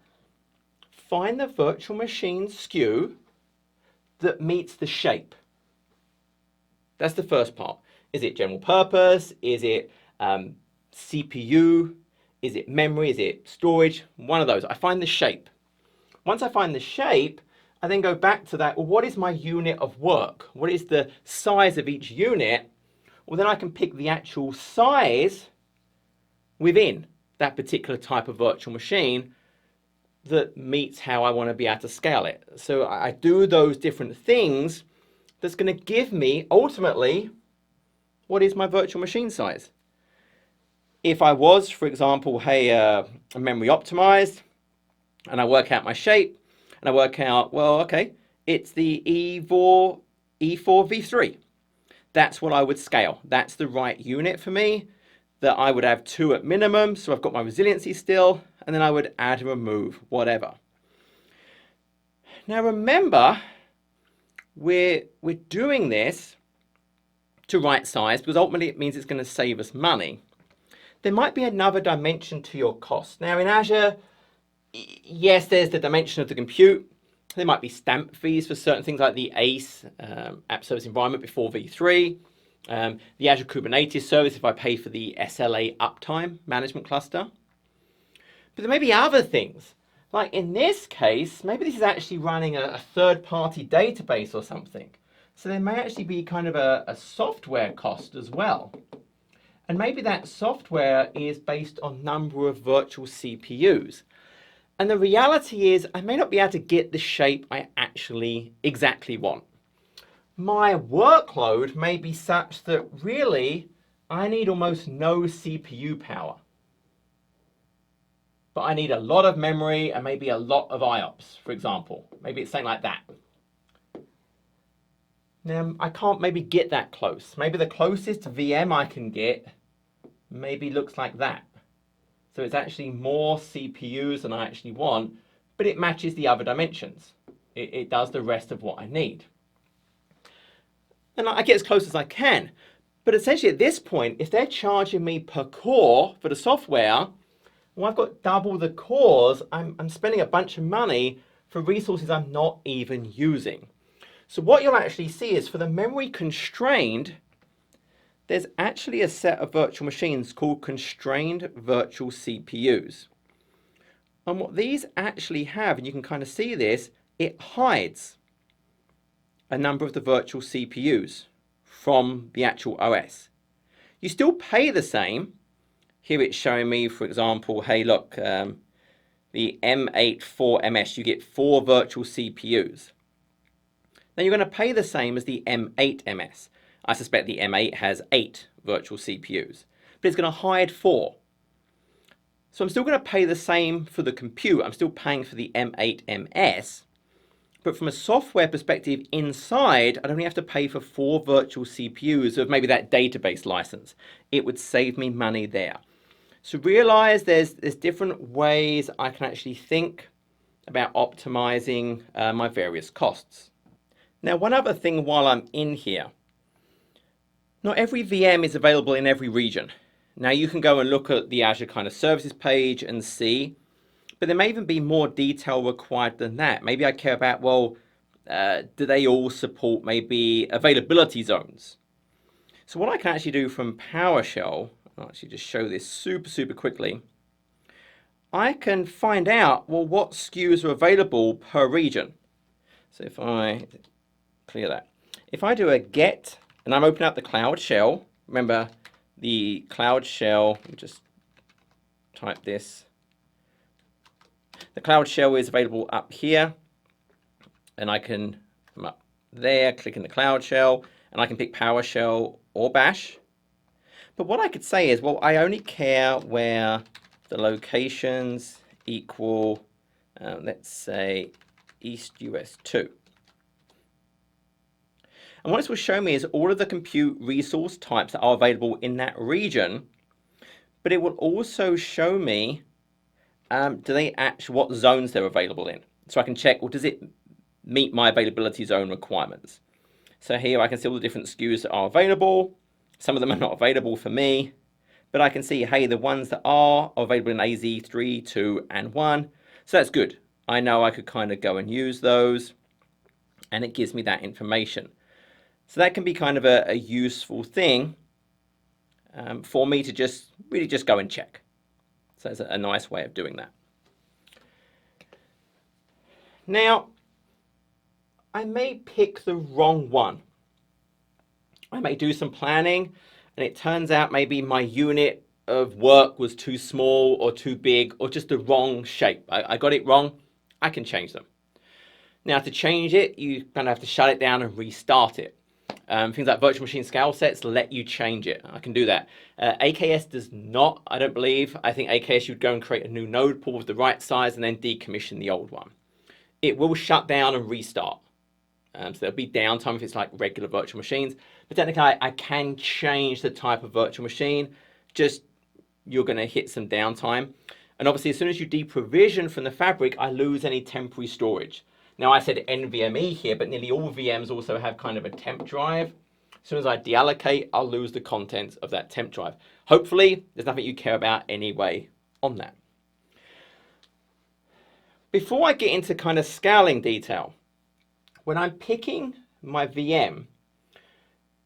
find the virtual machine SKU that meets the shape. That's the first part. Is it general purpose? Is it CPU? Is it memory? Is it storage? One of those. I find the shape. Once I find the shape, I then go back to that, well, what is my unit of work? What is the size of each unit? Well, then I can pick the actual size within that particular type of virtual machine that meets how I want to be able to scale it. So I do those different things that's going to give me, ultimately, what is my virtual machine size? If I was, for example, hey, memory optimized, and I work out my shape, and I work out, well, okay, it's the E4v3. That's what I would scale. That's the right unit for me, that I would have 2 at minimum, so I've got my resiliency still, and then I would add and remove whatever. Now remember, we're doing this to right size because ultimately it means it's going to save us money. There might be another dimension to your cost. Now in Azure, yes, there's the dimension of the compute. There might be stamp fees for certain things like the ACE, App Service Environment before v3, the Azure Kubernetes Service if I pay for the SLA Uptime Management Cluster. But there may be other things. Like in this case, maybe this is actually running a third-party database or something. So there may actually be kind of a software cost as well. And maybe that software is based on number of virtual CPUs. And the reality is I may not be able to get the shape I actually exactly want. My workload may be such that really I need almost no CPU power. But I need a lot of memory and maybe a lot of IOPS, for example. Maybe it's something like that. Now, I can't maybe get that close. Maybe the closest VM I can get maybe looks like that. So it's actually more CPUs than I actually want, but it matches the other dimensions. It does the rest of what I need. And I get as close as I can. But essentially at this point, if they're charging me per core for the software, well, I've got double the cores. I'm spending a bunch of money for resources I'm not even using. So what you'll actually see is for the memory constrained, there's actually a set of virtual machines called constrained virtual CPUs. And what these actually have, and you can kind of see this, it hides a number of the virtual CPUs from the actual OS. You still pay the same. Here it's showing me, for example, hey, look, the M8-4MS, you get 4 virtual CPUs. Then you're going to pay the same as the M8MS. I suspect the M8 has 8 virtual CPUs, but it's going to hide 4. So I'm still going to pay the same for the compute. I'm still paying for the M8MS, but from a software perspective inside, I'd only have to pay for 4 virtual CPUs of maybe that database license. It would save me money there. So realize there's different ways I can actually think about optimizing my various costs. Now, one other thing while I'm in here, not every VM is available in every region. Now you can go and look at the Azure kind of services page and see, but there may even be more detail required than that. Maybe I care about, well, do they all support maybe availability zones? So what I can actually do from PowerShell, I'll actually just show this super quickly. I can find out, well, what SKUs are available per region. So if I clear that, if I do a get, and I'm opening up the Cloud Shell, remember the Cloud Shell, let me just type this. The Cloud Shell is available up here, and I can come up there, click in the Cloud Shell, and I can pick PowerShell or Bash. But what I could say is, well, I only care where the locations equal, let's say, East US 2. And what this will show me is all of the compute resource types that are available in that region, but it will also show me what zones they're available in. So I can check, well, does it meet my availability zone requirements? So here I can see all the different SKUs that are available. Some of them are not available for me, but I can see, hey, the ones that are available in AZ 3, 2, and 1. So that's good. I know I could kind of go and use those, and it gives me that information. So that can be kind of a useful thing for me to really just go and check. So it's a nice way of doing that. Now, I may pick the wrong one. I may do some planning, and it turns out maybe my unit of work was too small or too big or just the wrong shape. I got it wrong. I can change them. Now, to change it, you kind of have to shut it down and restart it. Things like virtual machine scale sets let you change it. I can do that. AKS does not, I don't believe. I think AKS, you'd go and create a new node pool with the right size and then decommission the old one. It will shut down and restart. So there'll be downtime if it's like regular virtual machines. But technically, I can change the type of virtual machine. Just you're going to hit some downtime. And obviously, as soon as you deprovision from the fabric, I lose any temporary storage. Now, I said NVMe here, but nearly all VMs also have kind of a temp drive. As soon as I deallocate, I'll lose the contents of that temp drive. Hopefully, there's nothing you care about anyway on that. Before I get into kind of scaling detail, when I'm picking my VM,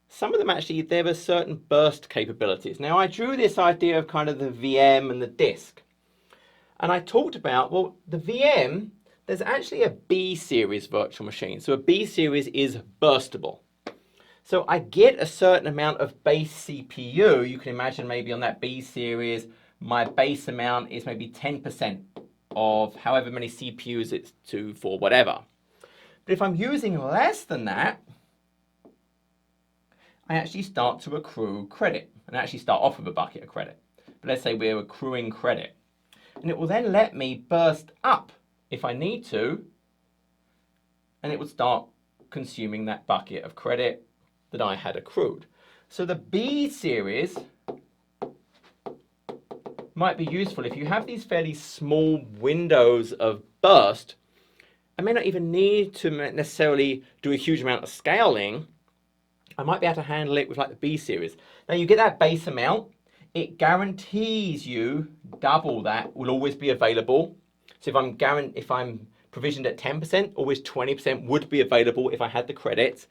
some of them actually, there are certain burst capabilities. Now, I drew this idea of kind of the VM and the disk. And I talked about, well, the VM, there's actually a B series virtual machine. So a B series is burstable. So I get a certain amount of base CPU. You can imagine maybe on that B series, my base amount is maybe 10% of however many CPUs it's 2, 4, whatever. But if I'm using less than that, I actually start to accrue credit. And I actually start off with a bucket of credit. But let's say we're accruing credit. And it will then let me burst up if I need to. And it would start consuming that bucket of credit that I had accrued. So the B series might be useful if you have these fairly small windows of burst. I may not even need to necessarily do a huge amount of scaling. I might be able to handle it with like the B series. Now you get that base amount. It guarantees you double that will always be available. So if I'm provisioned at 10%, always 20% would be available if I had the credits.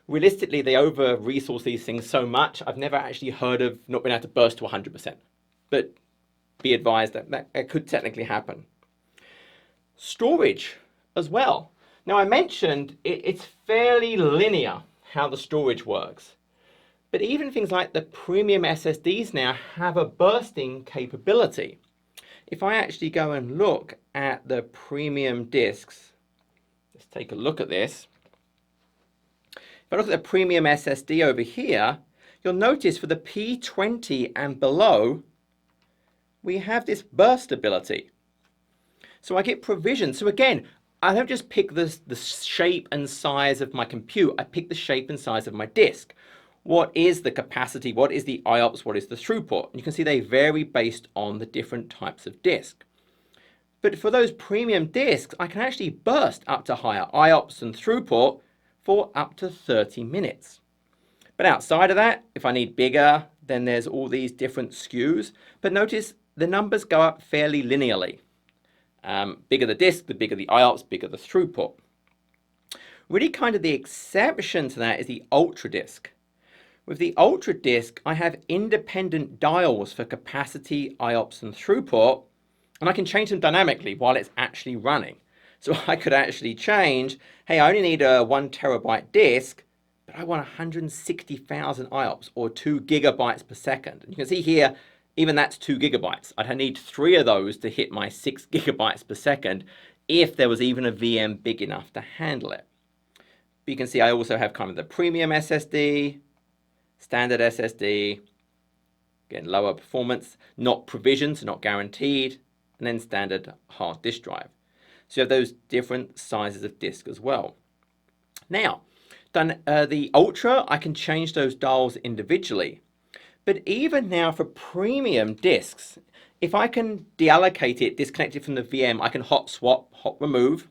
Realistically, they over-resource these things so much, I've never actually heard of not being able to burst to 100%. But be advised that could technically happen. Storage as well. Now I mentioned it's fairly linear how the storage works. But even things like the premium SSDs now have a bursting capability. If I actually go and look at the premium disks, let's take a look at this. If I look at the premium SSD over here, you'll notice for the P20 and below, we have this burst ability. So I get provision. So again, I don't just pick the shape and size of my compute, I pick the shape and size of my disk. What is the capacity? What is the IOPS? What is the throughput? And you can see they vary based on the different types of disk. But for those premium disks, I can actually burst up to higher IOPS and throughput for up to 30 minutes. But outside of that, if I need bigger, then there's all these different SKUs. But notice the numbers go up fairly linearly. Bigger the disk, the bigger the IOPS, bigger the throughput. Really kind of the exception to that is the Ultra disk. With the Ultra disk, I have independent dials for capacity, IOPS, and throughput, and I can change them dynamically while it's actually running. So I could actually change, hey, I only need a 1 terabyte disk, but I want 160,000 IOPS or 2 gigabytes per second. And you can see here, even that's 2 gigabytes. I'd need 3 of those to hit my 6 gigabytes per second if there was even a VM big enough to handle it. But you can see I also have kind of the premium SSD, standard SSD, again, lower performance, not provisioned, so not guaranteed, and then standard hard disk drive. So you have those different sizes of disk as well. Now, the Ultra, I can change those dials individually. But even now for premium disks, if I can deallocate it, disconnect it from the VM, I can hot swap, hot remove.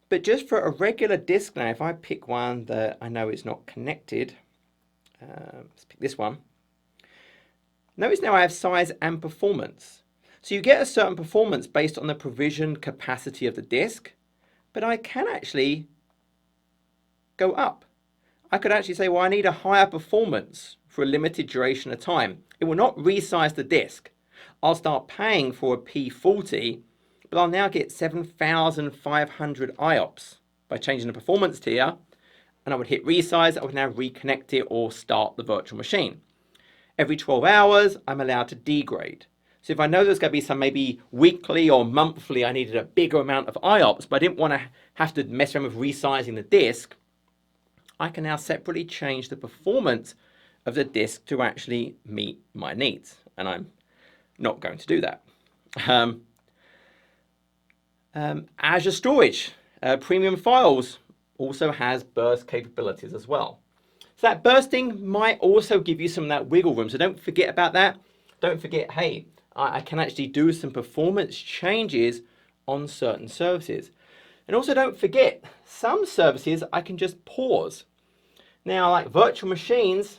But just for a regular disk now, if I pick one that I know is not connected, let's pick this one. Notice now I have size and performance. So you get a certain performance based on the provision capacity of the disk, but I can actually go up. I could actually say, well, I need a higher performance for a limited duration of time. It will not resize the disk. I'll start paying for a P40, but I'll now get 7,500 IOPS by changing the performance tier, and I would hit resize, I would now reconnect it or start the virtual machine. Every 12 hours, I'm allowed to degrade. So if I know there's going to be some maybe weekly or monthly, I needed a bigger amount of IOPS, but I didn't want to have to mess around with resizing the disk, I can now separately change the performance of the disk to actually meet my needs. And I'm not going to do that. Azure storage, premium files. also has burst capabilities as well. So that bursting might also give you some of that wiggle room. So don't forget about that. Don't forget, hey, I can actually do some performance changes on certain services. And also don't forget, some services I can just pause. Now, like virtual machines,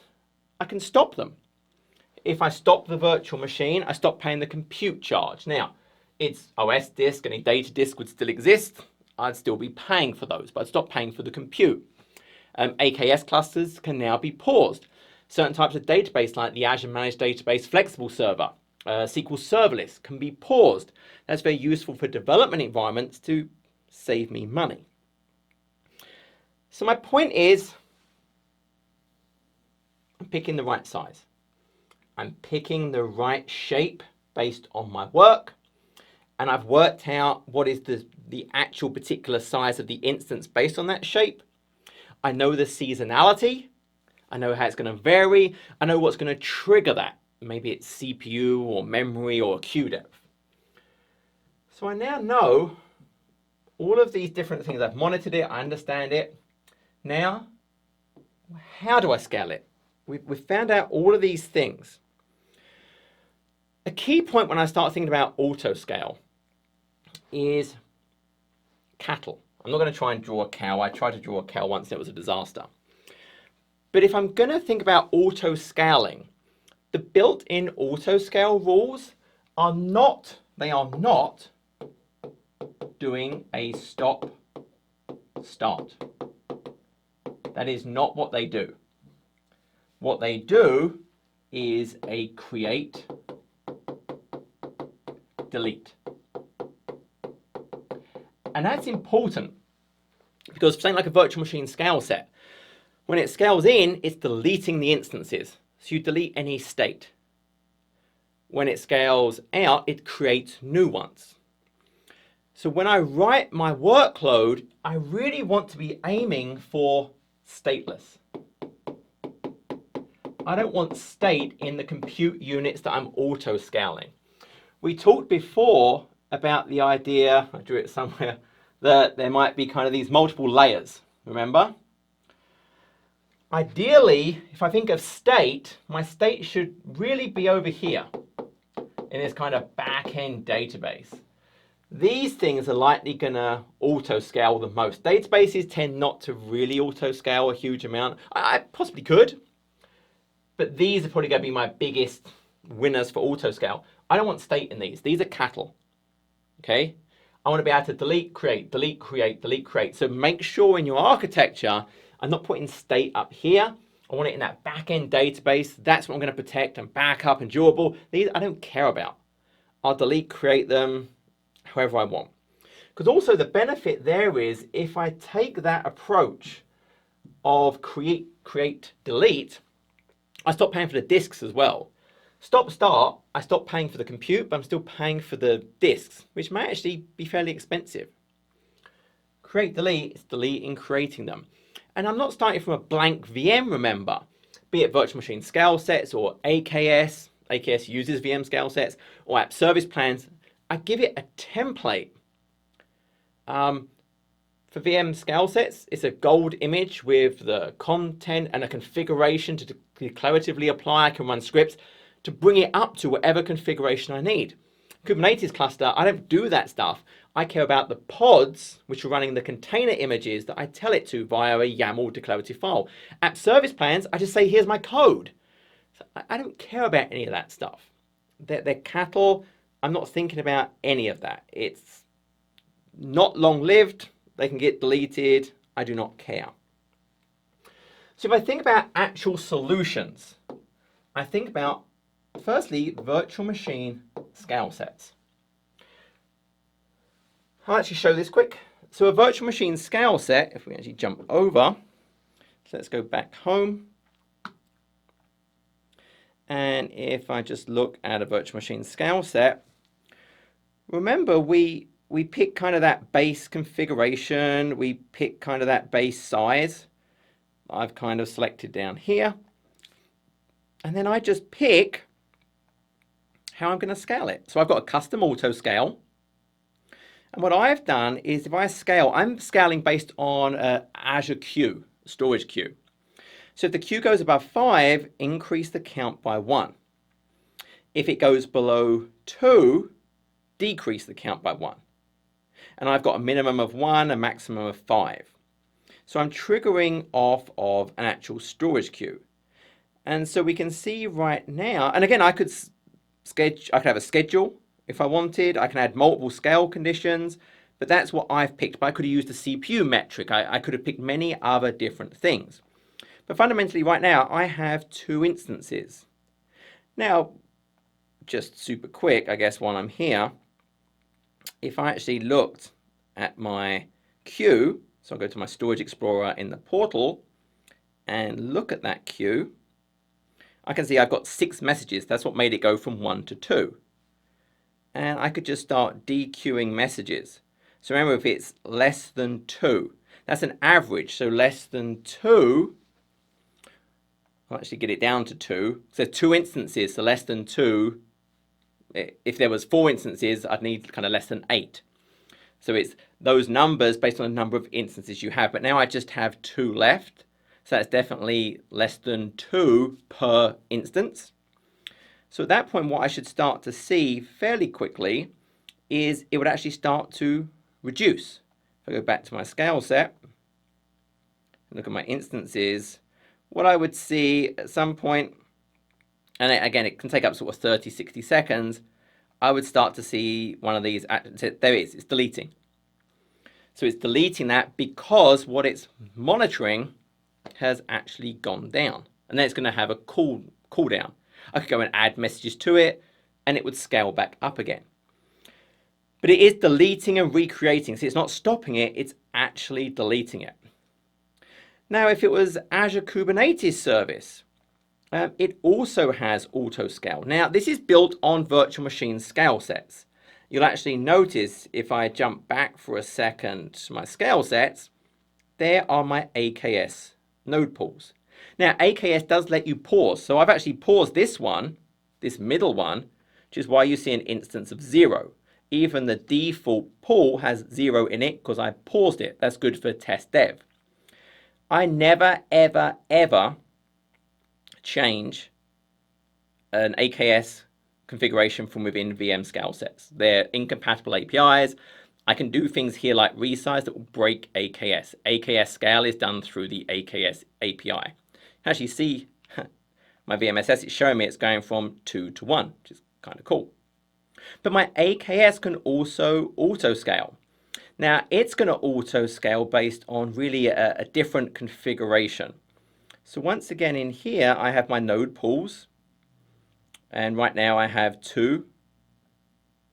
I can stop them. If I stop the virtual machine, I stop paying the compute charge. Now, its OS disk and a data disk would still exist. I'd still be paying for those, but I'd stop paying for the compute. AKS clusters can now be paused. Certain types of database like the Azure Managed Database Flexible Server, SQL Serverless can be paused. That's very useful for development environments to save me money. So my point is, I'm picking the right size. I'm picking the right shape based on my work. And I've worked out what is the actual particular size of the instance based on that shape. I know the seasonality. I know how it's going to vary. I know what's going to trigger that. Maybe it's CPU or memory or queue depth. So I now know all of these different things. I've monitored it. I understand it. Now, how do I scale it? We've found out all of these things. A key point when I start thinking about auto scale is cattle. I'm not going to try and draw a cow. I tried to draw a cow once and it was a disaster. But if I'm going to think about auto scaling, the built-in auto scale rules are not doing a stop start. That is not what they do. What they do is a create delete. And that's important because something like a virtual machine scale set, when it scales in, it's deleting the instances. So you delete any state. When it scales out, it creates new ones. So when I write my workload, I really want to be aiming for stateless. I don't want state in the compute units that I'm auto scaling. We talked before about the idea, I drew it somewhere, that there might be kind of these multiple layers, remember? Ideally, if I think of state, my state should really be over here in this kind of back-end database. These things are likely going to auto-scale the most. Databases tend not to really auto-scale a huge amount. I possibly could, but these are probably going to be my biggest winners for auto-scale. I don't want state in these. These are cattle, okay? I want to be able to delete, create, delete, create, delete, create. So make sure in your architecture, I'm not putting state up here. I want it in that back-end database. That's what I'm going to protect and back up and durable. These I don't care about. I'll delete, create them however I want. Because also the benefit there is if I take that approach of create, delete, I stop paying for the disks as well. Stop, start, I stop paying for the compute, but I'm still paying for the disks, which may actually be fairly expensive. Create, delete, it's deleting, creating them. And I'm not starting from a blank VM, remember, be it virtual machine scale sets or AKS. AKS uses VM scale sets or app service plans. I give it a template. For VM scale sets, it's a gold image with the content and a configuration to declaratively apply. I can run scripts to bring it up to whatever configuration I need. Kubernetes cluster, I don't do that stuff. I care about the pods, which are running the container images that I tell it to via a YAML declarative file. App service plans, I just say, here's my code. So I don't care about any of that stuff. They're cattle. I'm not thinking about any of that. It's not long-lived. They can get deleted. I do not care. So if I think about actual solutions, I think about, firstly, virtual machine scale sets. I'll actually show this quick. So a virtual machine scale set, if we actually jump over, so let's go back home. And if I just look at a virtual machine scale set, remember we pick kind of that base configuration, we pick kind of that base size. I've kind of selected down here. And then I just pick how I'm going to scale it. So I've got a custom auto scale. And what I've done is if I scale, I'm scaling based on Azure queue, storage queue. So if the queue goes above 5, increase the count by 1. If it goes below 2, decrease the count by 1. And I've got a minimum of 1, a maximum of 5. So I'm triggering off of an actual storage queue. And so we can see right now, and again, I could have a schedule if I wanted. I can add multiple scale conditions, but that's what I've picked. But I could have used a CPU metric. I could have picked many other different things. But fundamentally right now, I have 2 instances. Now, just super quick, I guess, while I'm here, if I actually looked at my queue, so I'll go to my Storage Explorer in the portal and look at that queue, I can see I've got 6 messages. That's what made it go from 1 to 2. And I could just start dequeuing messages. So remember, if it's less than 2, that's an average. So less than 2, I'll actually get it down to 2. So 2 instances, so less than 2. If there was 4 instances, I'd need kind of less than 8. So it's those numbers based on the number of instances you have. But now I just have 2 left. So that's definitely less than 2 per instance. So at that point, what I should start to see fairly quickly is it would actually start to reduce. If I go back to my scale set, and look at my instances, what I would see at some point, and again, it can take up sort of 30, 60 seconds, I would start to see one of these, there it is, it's deleting. So it's deleting that because what it's monitoring has actually gone down. And then it's going to have a cooldown. I could go and add messages to it, and it would scale back up again. But it is deleting and recreating. So it's not stopping it, it's actually deleting it. Now, if it was Azure Kubernetes service, it also has auto scale. Now, this is built on virtual machine scale sets. You'll actually notice if I jump back for a second to my scale sets, there are my AKS node pools. Now, AKS does let you pause. So I've actually paused this one, this middle one, which is why you see an instance of 0. Even the default pool has 0 in it because I paused it. That's good for test dev. I never, ever, ever change an AKS configuration from within VM scale sets. They're incompatible APIs. I can do things here like resize that will break AKS. AKS scale is done through the AKS API. As you see, my VMSS is showing me it's going from 2 to 1, which is kind of cool. But my AKS can also auto scale. Now, it's going to auto scale based on really a different configuration. So once again in here, I have my node pools. And right now I have 2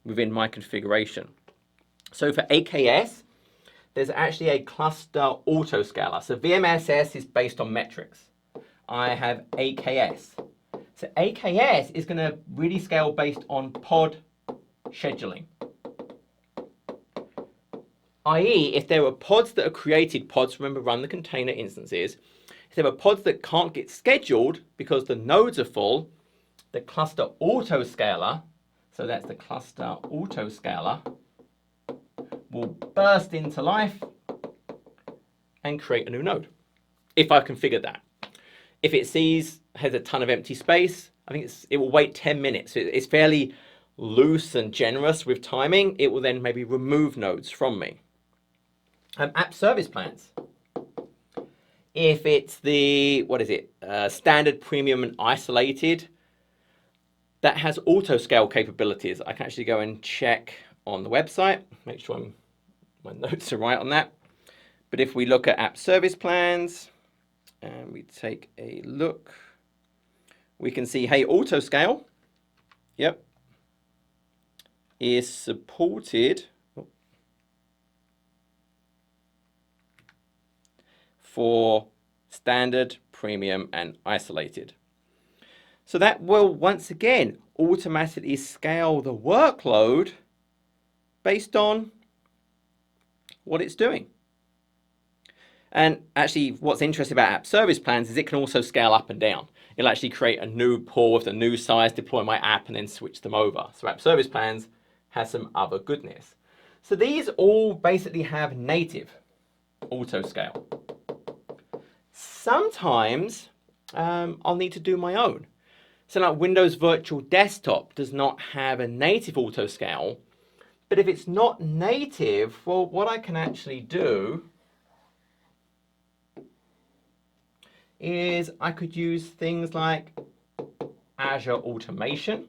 within my configuration. So for AKS, there's actually a cluster autoscaler. So VMSS is based on metrics. I have AKS. So AKS is going to really scale based on pod scheduling. I.e., if there were pods that are created, pods, remember, run the container instances. If there were pods that can't get scheduled because the nodes are full, the cluster autoscaler, so that's the cluster autoscaler, will burst into life and create a new node, if I configure that. If it has a ton of empty space, I think it will wait 10 minutes. It's fairly loose and generous with timing. It will then maybe remove nodes from me. App service plans. If it's the, standard, premium, and isolated, that has auto scale capabilities. I can actually go and check on the website, make sure my notes are right on that. But if we look at app service plans and we take a look, we can see, hey, auto scale, yep, is supported for standard, premium, and isolated. So that will, once again, automatically scale the workload based on what it's doing. And actually, what's interesting about app service plans is it can also scale up and down. It'll actually create a new pool with a new size, deploy my app, and then switch them over. So app service plans has some other goodness. So these all basically have native auto scale. Sometimes I'll need to do my own. So like Windows Virtual Desktop does not have a native auto scale, but if it's not native, well, what I can actually do is I could use things like Azure Automation.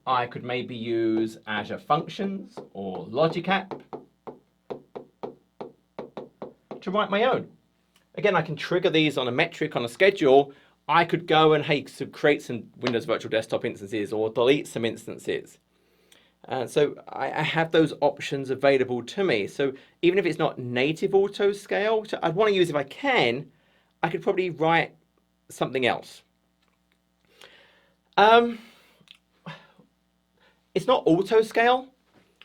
I could maybe use Azure Functions or Logic App to write my own. Again, I can trigger these on a metric, on a schedule. I could go and, hey, so create some Windows Virtual Desktop instances or delete some instances. So I have those options available to me. So even if it's not native auto scale, which I'd want to use if I can, I could probably write something else. It's not auto scale,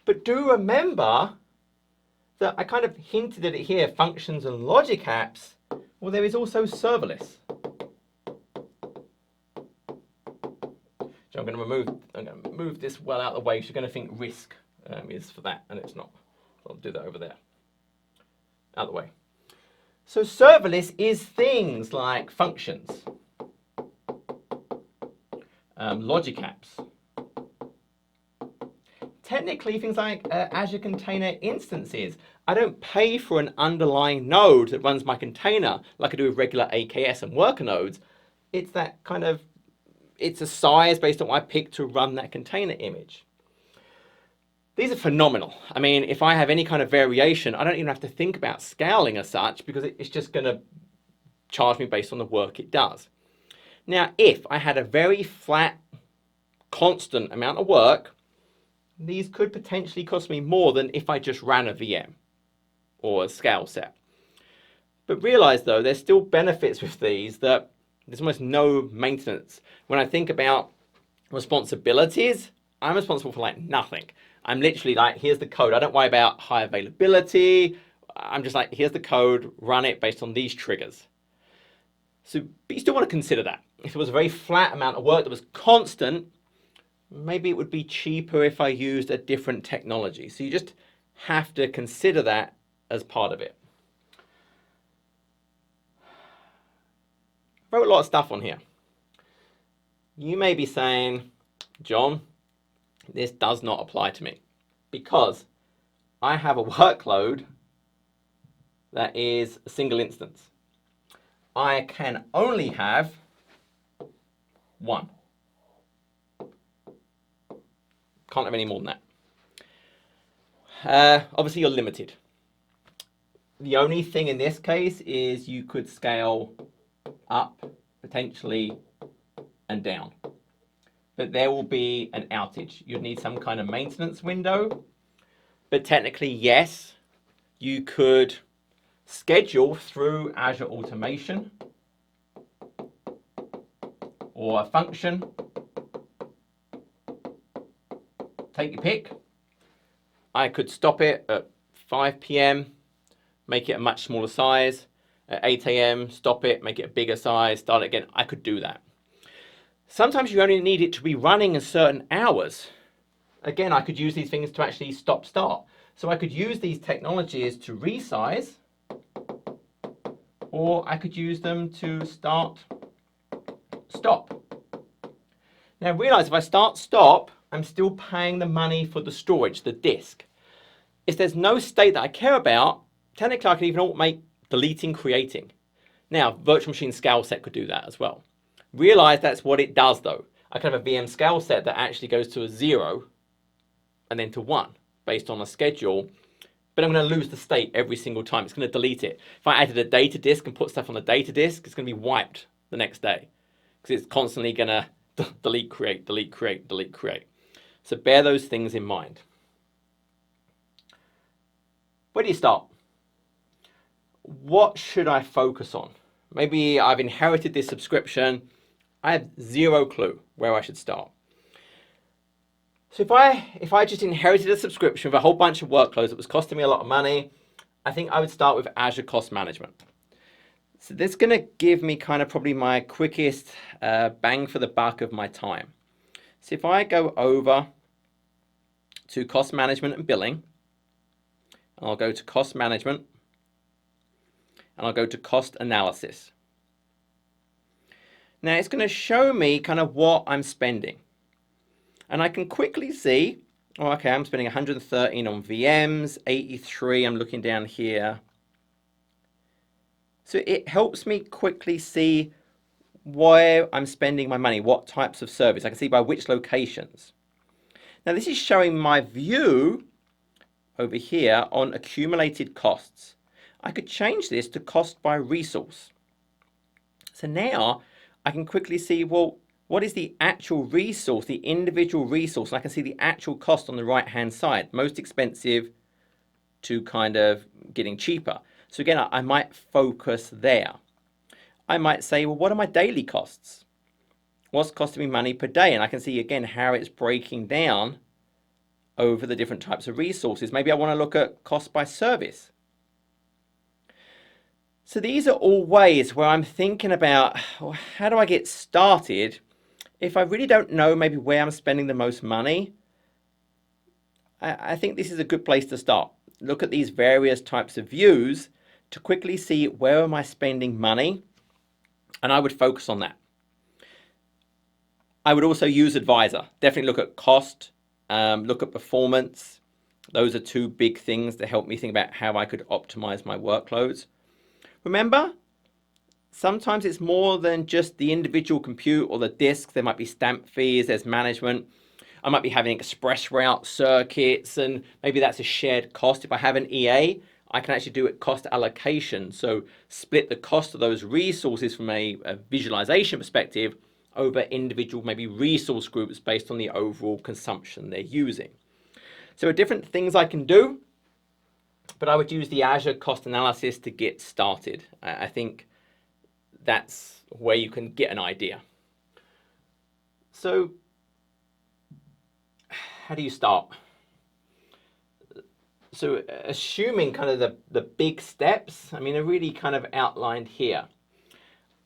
but do remember that I kind of hinted at it here, functions and logic apps. Well, there is also serverless. So I'm going to move this well out of the way. So you're going to think risk is for that, and it's not. So I'll do that over there, out of the way. So serverless is things like functions, logic apps. Technically, things like Azure Container Instances. I don't pay for an underlying node that runs my container like I do with regular AKS and worker nodes. It's that kind of, it's a size based on what I pick to run that container image. These are phenomenal. I mean, if I have any kind of variation, I don't even have to think about scaling as such because it's just going to charge me based on the work it does. Now, if I had a very flat, constant amount of work, these could potentially cost me more than if I just ran a VM or a scale set. But realize though, there's still benefits with these that there's almost no maintenance. When I think about responsibilities, I'm responsible for like nothing. I'm literally like, here's the code. I don't worry about high availability. I'm just like, here's the code, run it based on these triggers. So, but you still want to consider that. If it was a very flat amount of work that was constant, maybe it would be cheaper if I used a different technology. So you just have to consider that as part of it. I wrote a lot of stuff on here. You may be saying, John, this does not apply to me because I have a workload that is a single instance. I can only have one. Can't have any more than that. Obviously, you're limited. The only thing in this case is you could scale up, potentially, and down. But there will be an outage. You'd need some kind of maintenance window. But technically, yes, you could schedule through Azure Automation or a function. Take your pick. I could stop it at 5 p.m., make it a much smaller size. At 8 a.m., stop it, make it a bigger size, start it again. I could do that. Sometimes you only need it to be running in certain hours. Again, I could use these things to actually stop-start. So I could use these technologies to resize, or I could use them to start, stop. Now realize if I start, stop, I'm still paying the money for the storage, the disk. If there's no state that I care about, technically I can even automate deleting, creating. Now, virtual machine scale set could do that as well. Realize that's what it does though. I can have a VM scale set that actually goes to a 0 and then to 1 based on a schedule, but I'm going to lose the state every single time. It's going to delete it. If I added a data disk and put stuff on the data disk, it's going to be wiped the next day because it's constantly going to delete, create, delete, create, delete, create. So bear those things in mind. Where do you start? What should I focus on? Maybe I've inherited this subscription. I have zero clue where I should start. So if I just inherited a subscription with a whole bunch of workloads that was costing me a lot of money, I think I would start with Azure Cost Management. So this is going to give me kind of probably my quickest bang for the buck of my time. So if I go over to cost management and billing. I'll go to cost management and I'll go to cost analysis. Now it's going to show me kind of what I'm spending. And I can quickly see, oh, okay, I'm spending 113 on VMs, 83, I'm looking down here. So it helps me quickly see where I'm spending my money, what types of service. I can see by which locations. Now this is showing my view over here on accumulated costs. I could change this to cost by resource. So now I can quickly see, well, what is the actual resource, the individual resource? And I can see the actual cost on the right-hand side, most expensive to kind of getting cheaper. So again, I might focus there. I might say, well, what are my daily costs? What's costing me money per day? And I can see again how it's breaking down over the different types of resources. Maybe I want to look at cost by service. So these are all ways where I'm thinking about, well, how do I get started if I really don't know maybe where I'm spending the most money. I think this is a good place to start. Look at these various types of views to quickly see where am I spending money, and I would focus on that. I would also use Advisor. Definitely look at cost, look at performance. Those are two big things that help me think about how I could optimize my workloads. Remember, sometimes it's more than just the individual compute or the disk. There might be stamp fees, there's management. I might be having express route circuits, and maybe that's a shared cost. If I have an EA, I can actually do it cost allocation. So split the cost of those resources from a visualization perspective over individual maybe resource groups based on the overall consumption they're using. So there are different things I can do, but I would use the Azure cost analysis to get started. I think that's where you can get an idea. So how do you start? So assuming kind of the big steps, I mean, are really kind of outlined here.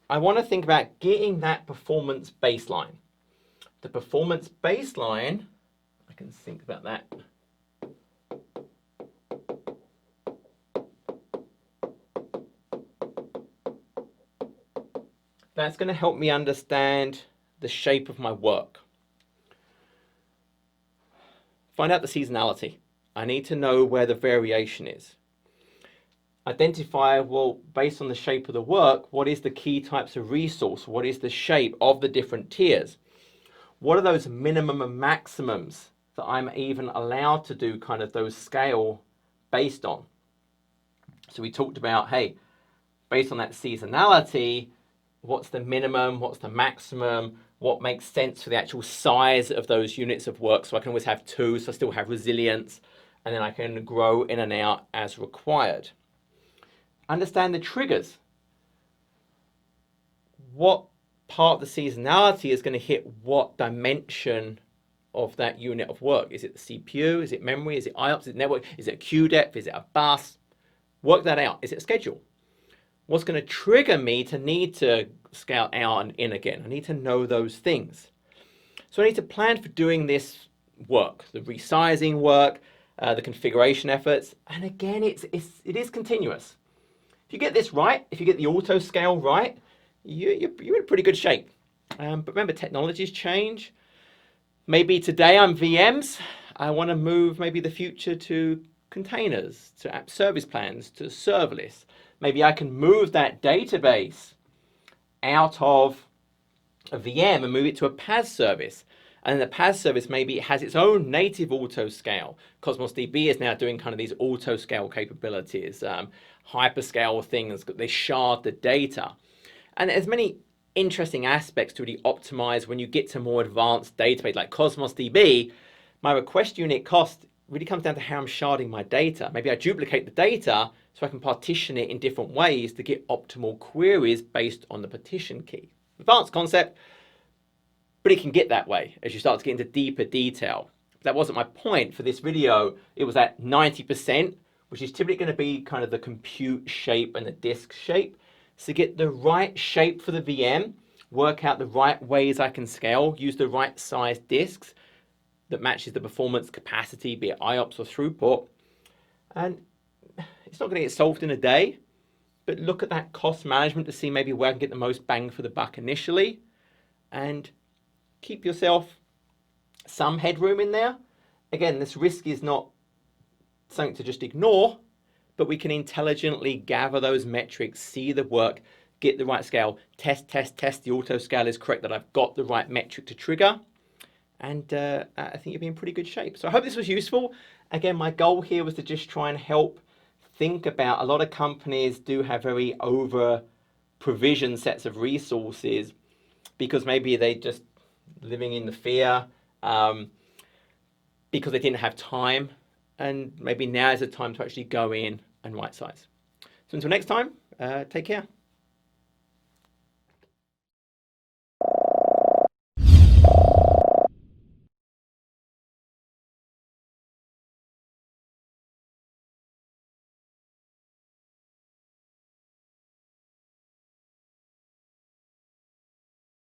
I want to think about getting that performance baseline. The performance baseline, I can think about that. That's going to help me understand the shape of my work. Find out the seasonality. I need to know where the variation is. Identify, well, based on the shape of the work, what is the key types of resource? What is the shape of the different tiers? What are those minimum and maximums that I'm even allowed to do kind of those scale based on? So we talked about, hey, based on that seasonality, what's the minimum, what's the maximum, what makes sense for the actual size of those units of work. So I can always have two, so I still have resilience, and then I can grow in and out as required. Understand the triggers. What part of the seasonality is going to hit what dimension of that unit of work? Is it the CPU? Is it memory? Is it IOPS? Is it network? Is it a queue depth? Is it a bus? Work that out. Is it a schedule? What's going to trigger me to need to scale out and in again? I need to know those things. So I need to plan for doing this work, the resizing work, the configuration efforts. And again, it is continuous. If you get this right, if you get the auto scale right, you're in pretty good shape. But remember, technologies change. Maybe today I'm VMs. I want to move maybe the future to containers, to app service plans, to serverless. Maybe I can move that database out of a VM and move it to a PaaS service. And the PaaS service, maybe it has its own native auto scale. Cosmos DB is now doing kind of these auto scale capabilities, hyperscale things, they shard the data. And there's many interesting aspects to really optimize when you get to more advanced database like Cosmos DB. My request unit cost really comes down to how I'm sharding my data. Maybe I duplicate the data so I can partition it in different ways to get optimal queries based on the partition key. Advanced concept, but it can get that way as you start to get into deeper detail. That wasn't my point for this video. It was at 90%, which is typically going to be kind of the compute shape and the disk shape. So get the right shape for the VM, work out the right ways I can scale, use the right size disks, that matches the performance capacity, be it IOPS or throughput. And it's not going to get solved in a day, but look at that cost management to see maybe where I can get the most bang for the buck initially, and keep yourself some headroom in there. Again, this risk is not something to just ignore, but we can intelligently gather those metrics, see the work, get the right scale, test the auto scale is correct, that I've got the right metric to trigger. And I think you'll be in pretty good shape. So I hope this was useful. Again, my goal here was to just try and help think about, a lot of companies do have very over provisioned sets of resources because maybe they just living in the fear because they didn't have time, and maybe now is the time to actually go in and right size. So until next time, take care.